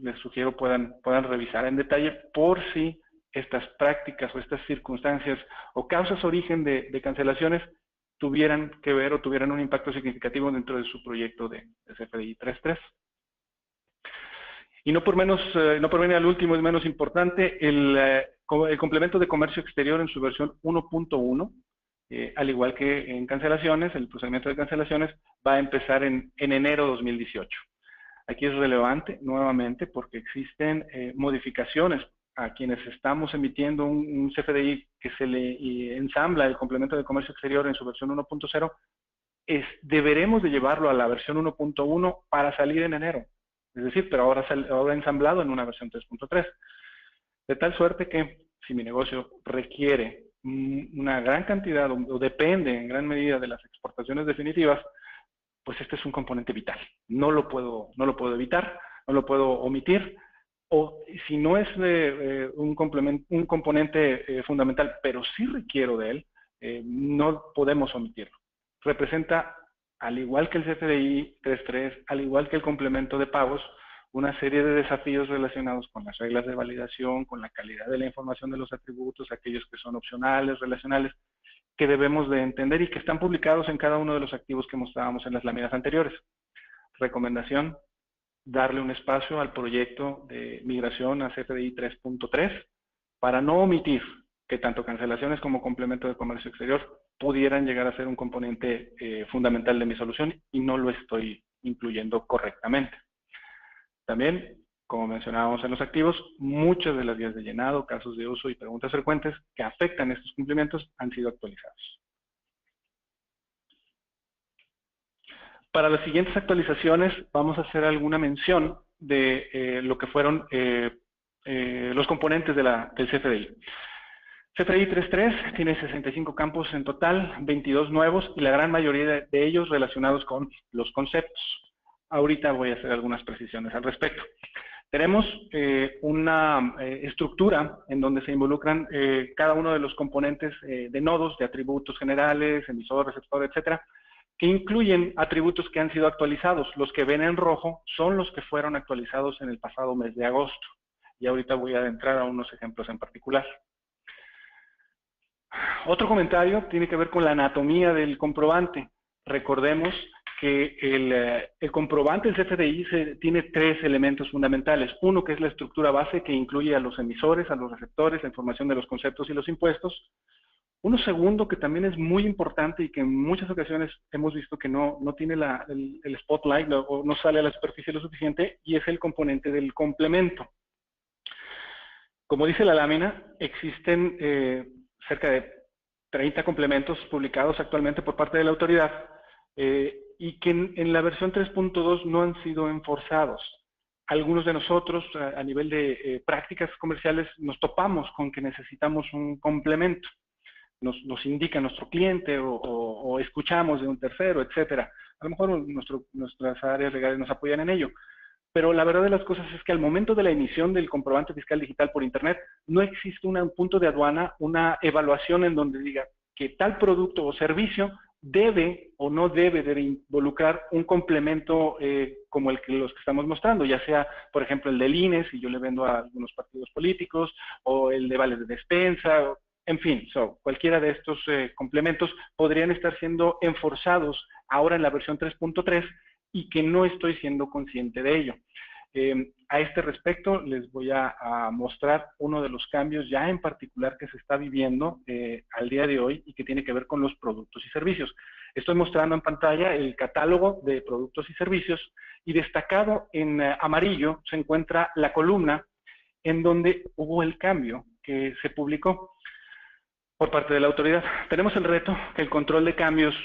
les sugiero puedan revisar en detalle por si estas prácticas o estas circunstancias o causas origen de cancelaciones tuvieran que ver o tuvieran un impacto significativo dentro de su proyecto de CFDI 3.3. Y no por venir al último, es menos importante, el complemento de comercio exterior en su versión 1.1, al igual que en cancelaciones, el procedimiento de cancelaciones va a empezar en enero de 2018. Aquí es relevante, nuevamente, porque existen modificaciones a quienes estamos emitiendo un CFDI que se le ensambla el complemento de comercio exterior en su versión 1.0, deberemos de llevarlo a la versión 1.1 para salir en enero. Es decir, pero ahora ensamblado en una versión 3.3. De tal suerte que si mi negocio requiere una gran cantidad o depende en gran medida de las exportaciones definitivas, pues este es un componente vital. No lo puedo evitar, no lo puedo omitir, o si no es un componente fundamental, pero sí requiero de él, no podemos omitirlo. Representa, al igual que el CFDI 3.3, al igual que el complemento de pagos, una serie de desafíos relacionados con las reglas de validación, con la calidad de la información de los atributos, aquellos que son opcionales, relacionales, que debemos de entender y que están publicados en cada uno de los activos que mostrábamos en las láminas anteriores. Recomendación, darle un espacio al proyecto de migración a CFDI 3.3 para no omitir que tanto cancelaciones como complemento de comercio exterior pudieran llegar a ser un componente fundamental de mi solución y no lo estoy incluyendo correctamente. También, como mencionábamos en los activos, muchas de las guías de llenado, casos de uso y preguntas frecuentes que afectan estos cumplimientos han sido actualizados. Para las siguientes actualizaciones vamos a hacer alguna mención de lo que fueron los componentes del CFDI. CFDI 3.3 tiene 65 campos en total, 22 nuevos y la gran mayoría de ellos relacionados con los conceptos. Ahorita voy a hacer algunas precisiones al respecto. Tenemos una estructura en donde se involucran cada uno de los componentes de nodos, de atributos generales, emisor, receptor, etcétera, que incluyen atributos que han sido actualizados. Los que ven en rojo son los que fueron actualizados en el pasado mes de agosto. Y ahorita voy a adentrar a unos ejemplos en particular. Otro comentario tiene que ver con la anatomía del comprobante. Recordemos que el comprobante, el CFDI, tiene tres elementos fundamentales. Uno, que es la estructura base, que incluye a los emisores, a los receptores, la información de los conceptos y los impuestos. Uno segundo, que también es muy importante y que en muchas ocasiones hemos visto que no tiene el spotlight o no sale a la superficie lo suficiente, y es el componente del complemento. Como dice la lámina, existen cerca de 30 complementos publicados actualmente por parte de la autoridad, y que en la versión 3.2 no han sido enforzados. Algunos de nosotros, a nivel de prácticas comerciales, nos topamos con que necesitamos un complemento. Nos indica nuestro cliente o escuchamos de un tercero, etcétera. A lo mejor nuestras áreas legales nos apoyan en ello. Pero la verdad de las cosas es que al momento de la emisión del comprobante fiscal digital por Internet, no existe un punto de aduana, una evaluación en donde diga que tal producto o servicio debe o no debe de involucrar un complemento como los que estamos mostrando, ya sea, por ejemplo, el del INE, si yo le vendo a algunos partidos políticos, o el de vales de despensa, en fin, cualquiera de estos complementos podrían estar siendo enforzados ahora en la versión 3.3 y que no estoy siendo consciente de ello. A este respecto, les voy a mostrar uno de los cambios ya en particular que se está viviendo al día de hoy y que tiene que ver con los productos y servicios. Estoy mostrando en pantalla el catálogo de productos y servicios y destacado en amarillo se encuentra la columna en donde hubo el cambio que se publicó por parte de la autoridad. Tenemos el reto que el control de cambios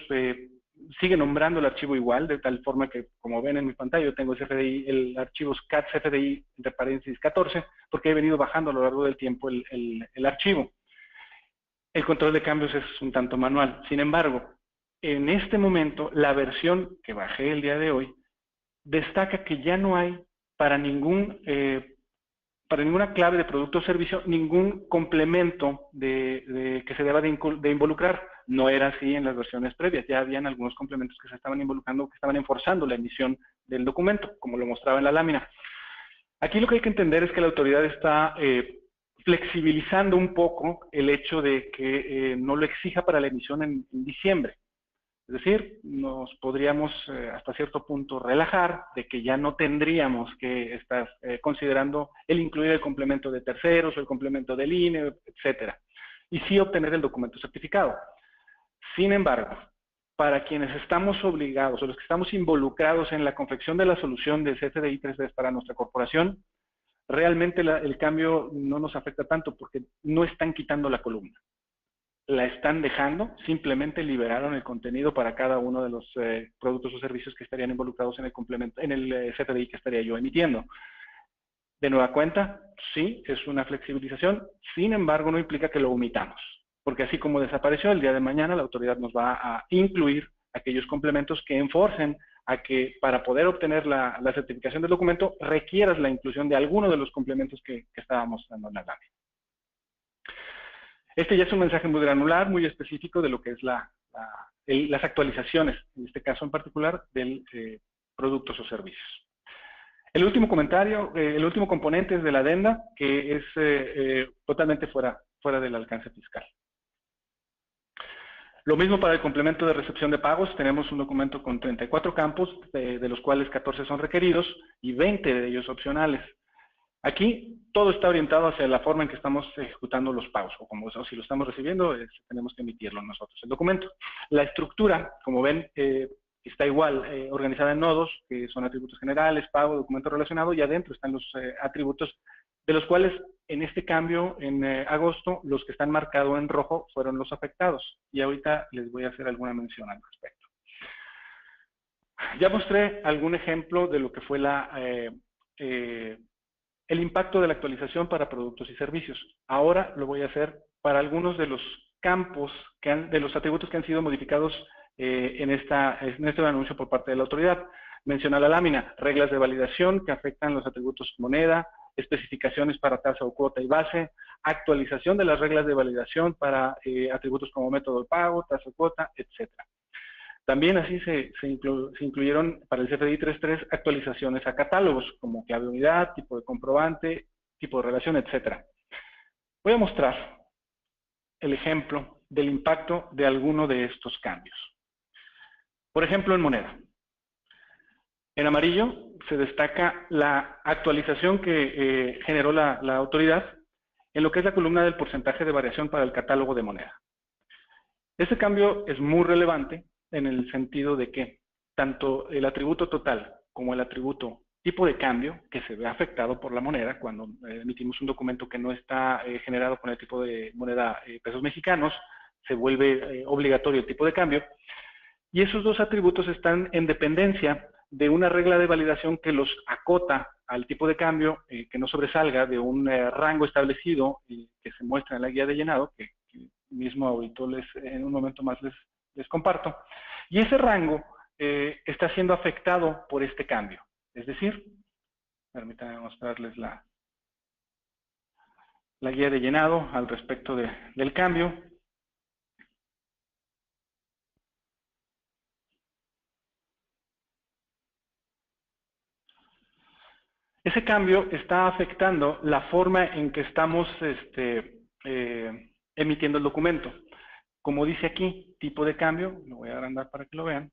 sigue nombrando el archivo igual, de tal forma que, como ven en mi pantalla, yo tengo el archivo CAT CFDI, entre paréntesis 14, porque he venido bajando a lo largo del tiempo el archivo. El control de cambios es un tanto manual. Sin embargo, en este momento, la versión que bajé el día de hoy destaca que ya no hay para ninguna clave de producto o servicio ningún complemento que se deba de involucrar. No era así en las versiones previas, ya habían algunos complementos que se estaban involucrando, que estaban enforzando la emisión del documento, como lo mostraba en la lámina. Aquí lo que hay que entender es que la autoridad está flexibilizando un poco el hecho de que no lo exija para la emisión en diciembre. Es decir, nos podríamos hasta cierto punto relajar de que ya no tendríamos que estar considerando el incluir el complemento de terceros o el complemento del INE, etcétera, y sí obtener el documento certificado. Sin embargo, para quienes estamos obligados o los que estamos involucrados en la confección de la solución de CFDI 3D para nuestra corporación, realmente el cambio no nos afecta tanto porque no están quitando la columna. La están dejando, simplemente liberaron el contenido para cada uno de los productos o servicios que estarían involucrados en el complemento, en el CFDI que estaría yo emitiendo. De nueva cuenta, sí, es una flexibilización, sin embargo no implica que lo omitamos, porque así como desapareció, el día de mañana la autoridad nos va a incluir aquellos complementos que enforcen a que para poder obtener la certificación del documento requieras la inclusión de alguno de los complementos que estábamos dando en la lámina. Este ya es un mensaje muy granular, muy específico de lo que es las actualizaciones, en este caso en particular, de productos o servicios. El último comentario, el último componente es de la adenda, que es totalmente fuera del alcance fiscal. Lo mismo para el complemento de recepción de pagos, tenemos un documento con 34 campos, de los cuales 14 son requeridos y 20 de ellos opcionales. Aquí todo está orientado hacia la forma en que estamos ejecutando los pagos, o si lo estamos recibiendo, tenemos que emitirlo nosotros, el documento. La estructura, como ven, está igual, organizada en nodos, que son atributos generales, pago, documento relacionado, y adentro están los atributos, de los cuales en este cambio, en agosto, los que están marcados en rojo fueron los afectados, y ahorita les voy a hacer alguna mención al respecto. Ya mostré algún ejemplo de lo que fue el impacto de la actualización para productos y servicios. Ahora lo voy a hacer para algunos de los campos, de los atributos que han sido modificados en este anuncio por parte de la autoridad. Menciona la lámina, reglas de validación que afectan los atributos moneda, especificaciones para tasa o cuota y base, actualización de las reglas de validación para atributos como método de pago, tasa o cuota, etcétera. También así se incluyeron para el CFDI 3.3 actualizaciones a catálogos, como clave de unidad, tipo de comprobante, tipo de relación, etc. Voy a mostrar el ejemplo del impacto de alguno de estos cambios. Por ejemplo, en moneda. En amarillo se destaca la actualización que generó la autoridad en lo que es la columna del porcentaje de variación para el catálogo de moneda. Este cambio es muy relevante en el sentido de que tanto el atributo total como el atributo tipo de cambio, que se ve afectado por la moneda, cuando emitimos un documento que no está generado con el tipo de moneda pesos mexicanos, se vuelve obligatorio el tipo de cambio. Y esos dos atributos están en dependencia de una regla de validación que los acota al tipo de cambio, que no sobresalga de un rango establecido que se muestra en la guía de llenado, que mismo ahorita en un momento más les comparto. Y ese rango está siendo afectado por este cambio. Es decir, permítanme mostrarles la guía de llenado al respecto del cambio. Ese cambio está afectando la forma en que estamos emitiendo el documento. Como dice aquí, tipo de cambio, lo voy a agrandar para que lo vean.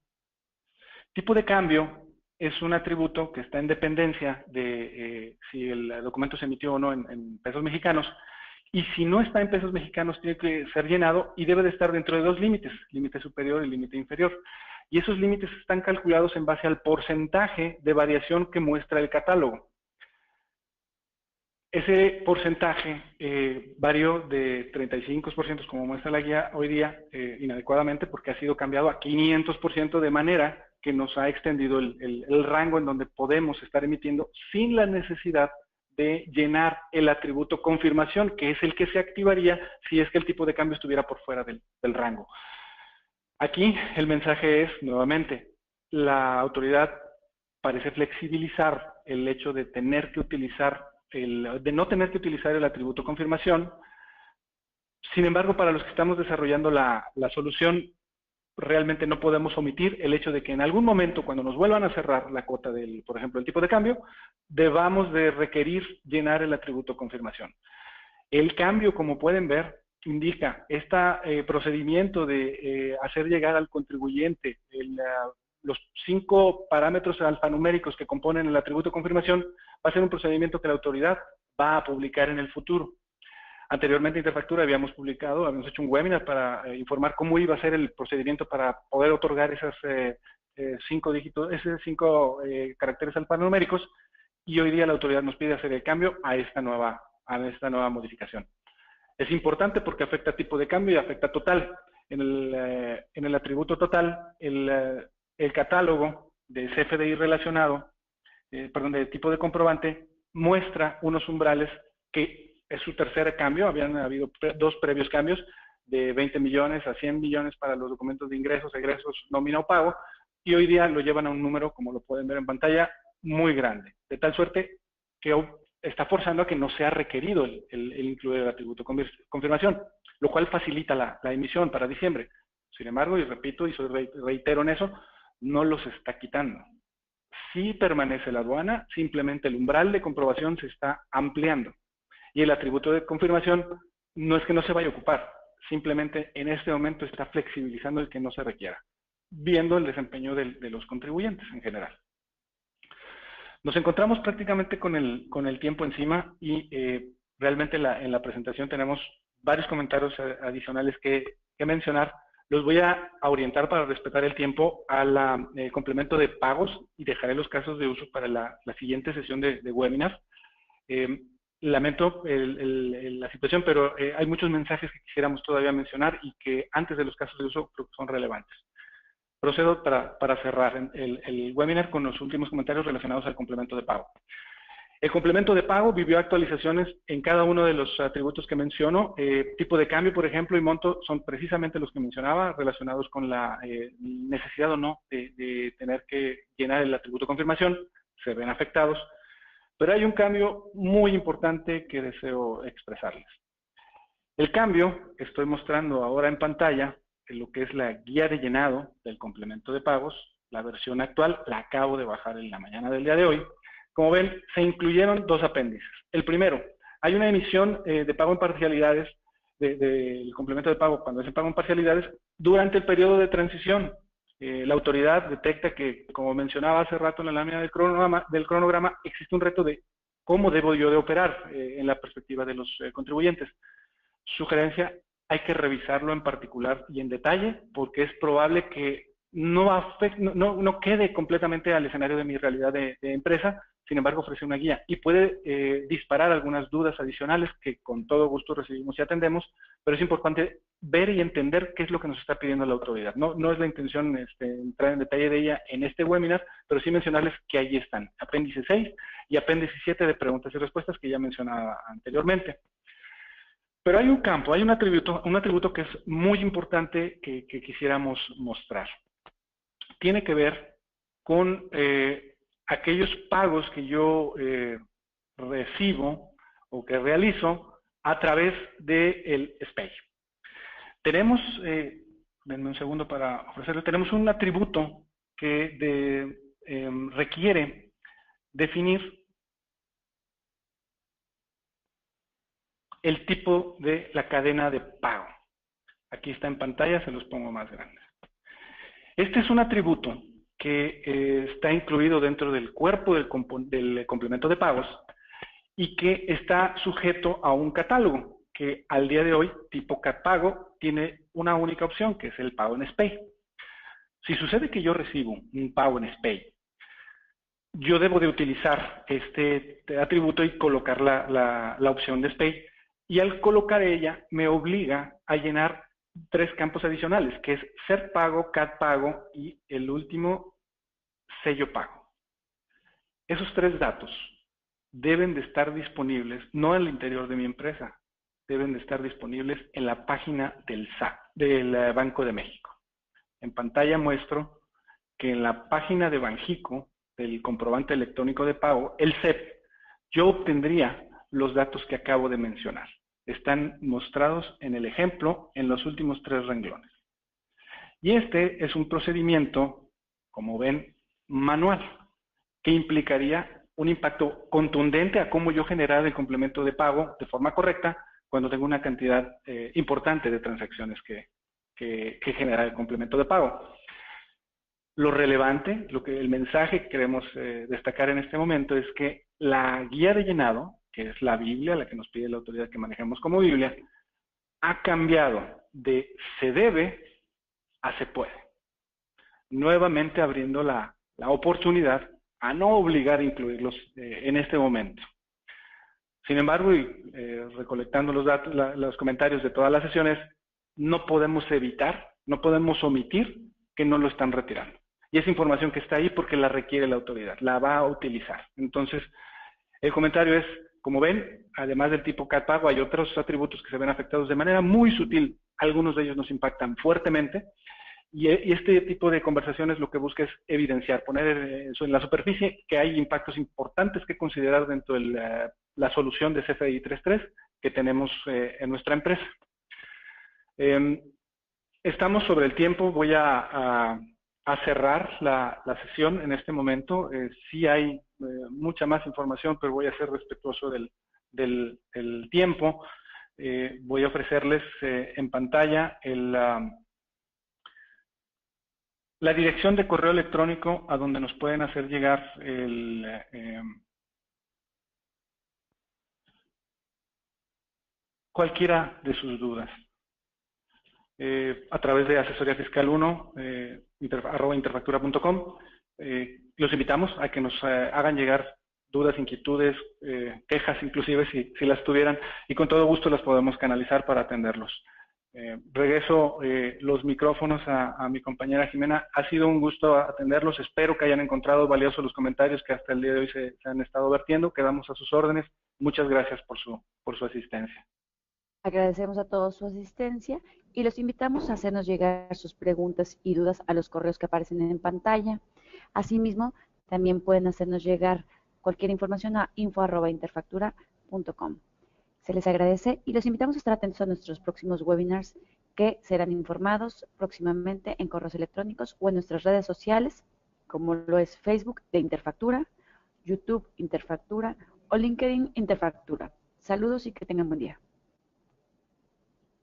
Tipo de cambio es un atributo que está en dependencia de si el documento se emitió o no en pesos mexicanos. Y si no está en pesos mexicanos, tiene que ser llenado y debe de estar dentro de dos límites, límite superior y límite inferior. Y esos límites están calculados en base al porcentaje de variación que muestra el catálogo. Ese porcentaje varió de 35%, como muestra la guía hoy día, inadecuadamente, porque ha sido cambiado a 500%, de manera que nos ha extendido el rango en donde podemos estar emitiendo sin la necesidad de llenar el atributo confirmación, que es el que se activaría si es que el tipo de cambio estuviera por fuera del rango. Aquí el mensaje es, nuevamente, la autoridad parece flexibilizar el hecho de tener que utilizar de no tener que utilizar el atributo confirmación. Sin embargo, para los que estamos desarrollando la solución, realmente no podemos omitir el hecho de que en algún momento, cuando nos vuelvan a cerrar la cuota por ejemplo, el tipo de cambio, debamos de requerir llenar el atributo confirmación. El cambio, como pueden ver, indica este procedimiento de hacer llegar al contribuyente los 5 parámetros alfanuméricos que componen el atributo confirmación, va a ser un procedimiento que la autoridad va a publicar en el futuro. Anteriormente, Interfactura habíamos hecho un webinar para informar cómo iba a ser el procedimiento para poder otorgar esos 5 dígitos, esos 5 caracteres alfanuméricos, y hoy día la autoridad nos pide hacer el cambio a esta nueva modificación. Es importante porque afecta tipo de cambio y afecta total. En el atributo total, el catálogo de CFDI relacionado, de tipo de comprobante, muestra unos umbrales que es su tercer cambio. Habían habido 2 previos cambios de 20 millones a 100 millones para los documentos de ingresos, egresos, nómina o pago, y hoy día lo llevan a un número, como lo pueden ver en pantalla, muy grande, de tal suerte que está forzando a que no sea requerido el incluir el atributo confirmación, lo cual facilita la emisión para diciembre. Sin embargo, y repito y reitero en eso, no los está quitando. Si permanece la aduana, simplemente el umbral de comprobación se está ampliando. Y el atributo de confirmación no es que no se vaya a ocupar, simplemente en este momento está flexibilizando el que no se requiera, viendo el desempeño de los contribuyentes en general. Nos encontramos prácticamente con el tiempo encima y realmente en la presentación tenemos varios comentarios adicionales que mencionar. Los voy a orientar para respetar el tiempo al complemento de pagos y dejaré los casos de uso para la siguiente sesión de webinar. Lamento la situación, pero hay muchos mensajes que quisiéramos todavía mencionar y que antes de los casos de uso creo que son relevantes. Procedo para cerrar el webinar con los últimos comentarios relacionados al complemento de pago. El complemento de pago vivió actualizaciones en cada uno de los atributos que menciono. Tipo de cambio, por ejemplo, y monto son precisamente los que mencionaba, relacionados con la necesidad o no de tener que llenar el atributo confirmación. Se ven afectados. Pero hay un cambio muy importante que deseo expresarles. El cambio que estoy mostrando ahora en pantalla, en lo que es la guía de llenado del complemento de pagos, la versión actual, la acabo de bajar en la mañana del día de hoy. Como ven, se incluyeron 2 apéndices. El primero, hay una emisión de pago en parcialidades, del complemento de pago cuando es el pago en parcialidades, durante el periodo de transición. La autoridad detecta que, como mencionaba hace rato en la lámina del cronograma, existe un reto de cómo debo yo de operar en la perspectiva de los contribuyentes. Sugerencia, hay que revisarlo en particular y en detalle, porque es probable que no quede completamente al escenario de mi realidad de empresa, sin embargo ofrece una guía y puede disparar algunas dudas adicionales que con todo gusto recibimos y atendemos, pero es importante ver y entender qué es lo que nos está pidiendo la autoridad. No es la intención entrar en detalle de ella en este webinar, pero sí mencionarles que ahí están, apéndice 6 y apéndice 7 de preguntas y respuestas que ya mencionaba anteriormente. Pero hay un campo, hay un atributo que es muy importante que quisiéramos mostrar. Tiene que ver con aquellos pagos que yo recibo o que realizo a través del SPAY. Tenemos, denme un segundo para ofrecerlo, tenemos un atributo que requiere definir el tipo de la cadena de pago. Aquí está en pantalla, se los pongo más grandes. Este es un atributo que está incluido dentro del cuerpo del complemento de pagos y que está sujeto a un catálogo que al día de hoy, tipo CatPago, tiene una única opción, que es el pago en SPAY. Si sucede que yo recibo un pago en SPAY, yo debo de utilizar este atributo y colocar la opción de SPAY, y al colocar ella me obliga a llenar 3 campos adicionales, que es ser pago, CatPago y el último, sello pago. Esos 3 datos deben de estar disponibles no en el interior de mi empresa, deben de estar disponibles en la página del SAT, del Banco de México. En pantalla muestro que en la página de Banjico, del comprobante electrónico de pago, el CEP, yo obtendría los datos que acabo de mencionar. Están mostrados en el ejemplo en los últimos 3 renglones. Y este es un procedimiento, como ven, manual, que implicaría un impacto contundente a cómo yo generar el complemento de pago de forma correcta cuando tengo una cantidad importante de transacciones que genera el complemento de pago. Lo relevante, el mensaje que queremos destacar en este momento es que la guía de llenado, que es la Biblia, la que nos pide la autoridad que manejemos como Biblia, ha cambiado de se debe a se puede. Nuevamente abriendo la oportunidad a no obligar a incluirlos en este momento. Sin embargo, recolectando los datos, los comentarios de todas las sesiones, no podemos evitar, no podemos omitir que no lo están retirando. Y esa información que está ahí porque la requiere la autoridad, la va a utilizar. Entonces, el comentario es, como ven, además del tipo CatPago, hay otros atributos que se ven afectados de manera muy sutil. Algunos de ellos nos impactan fuertemente. Y este tipo de conversaciones lo que busca es evidenciar, poner en la superficie que hay impactos importantes que considerar dentro de la solución de CFDI 3.3 que tenemos en nuestra empresa. Estamos sobre el tiempo, voy a cerrar la sesión en este momento. Sí hay mucha más información, pero voy a ser respetuoso del tiempo. Voy a ofrecerles en pantalla la dirección de correo electrónico a donde nos pueden hacer llegar cualquiera de sus dudas. A través de asesoría fiscal 1, @interfactura.com. Los invitamos a que nos hagan llegar dudas, inquietudes, quejas inclusive si las tuvieran, y con todo gusto las podemos canalizar para atenderlos. Regreso los micrófonos a mi compañera Jimena. Ha sido un gusto atenderlos. Espero que hayan encontrado valiosos los comentarios que hasta el día de hoy se han estado vertiendo. Quedamos a sus órdenes. Muchas gracias por su asistencia. Agradecemos a todos su asistencia y los invitamos a hacernos llegar sus preguntas y dudas a los correos que aparecen en pantalla. Asimismo, también pueden hacernos llegar cualquier información a info@interfactura.com. Se les agradece y los invitamos a estar atentos a nuestros próximos webinars que serán informados próximamente en correos electrónicos o en nuestras redes sociales, como lo es Facebook de Interfactura, YouTube Interfactura o LinkedIn Interfactura. Saludos y que tengan buen día.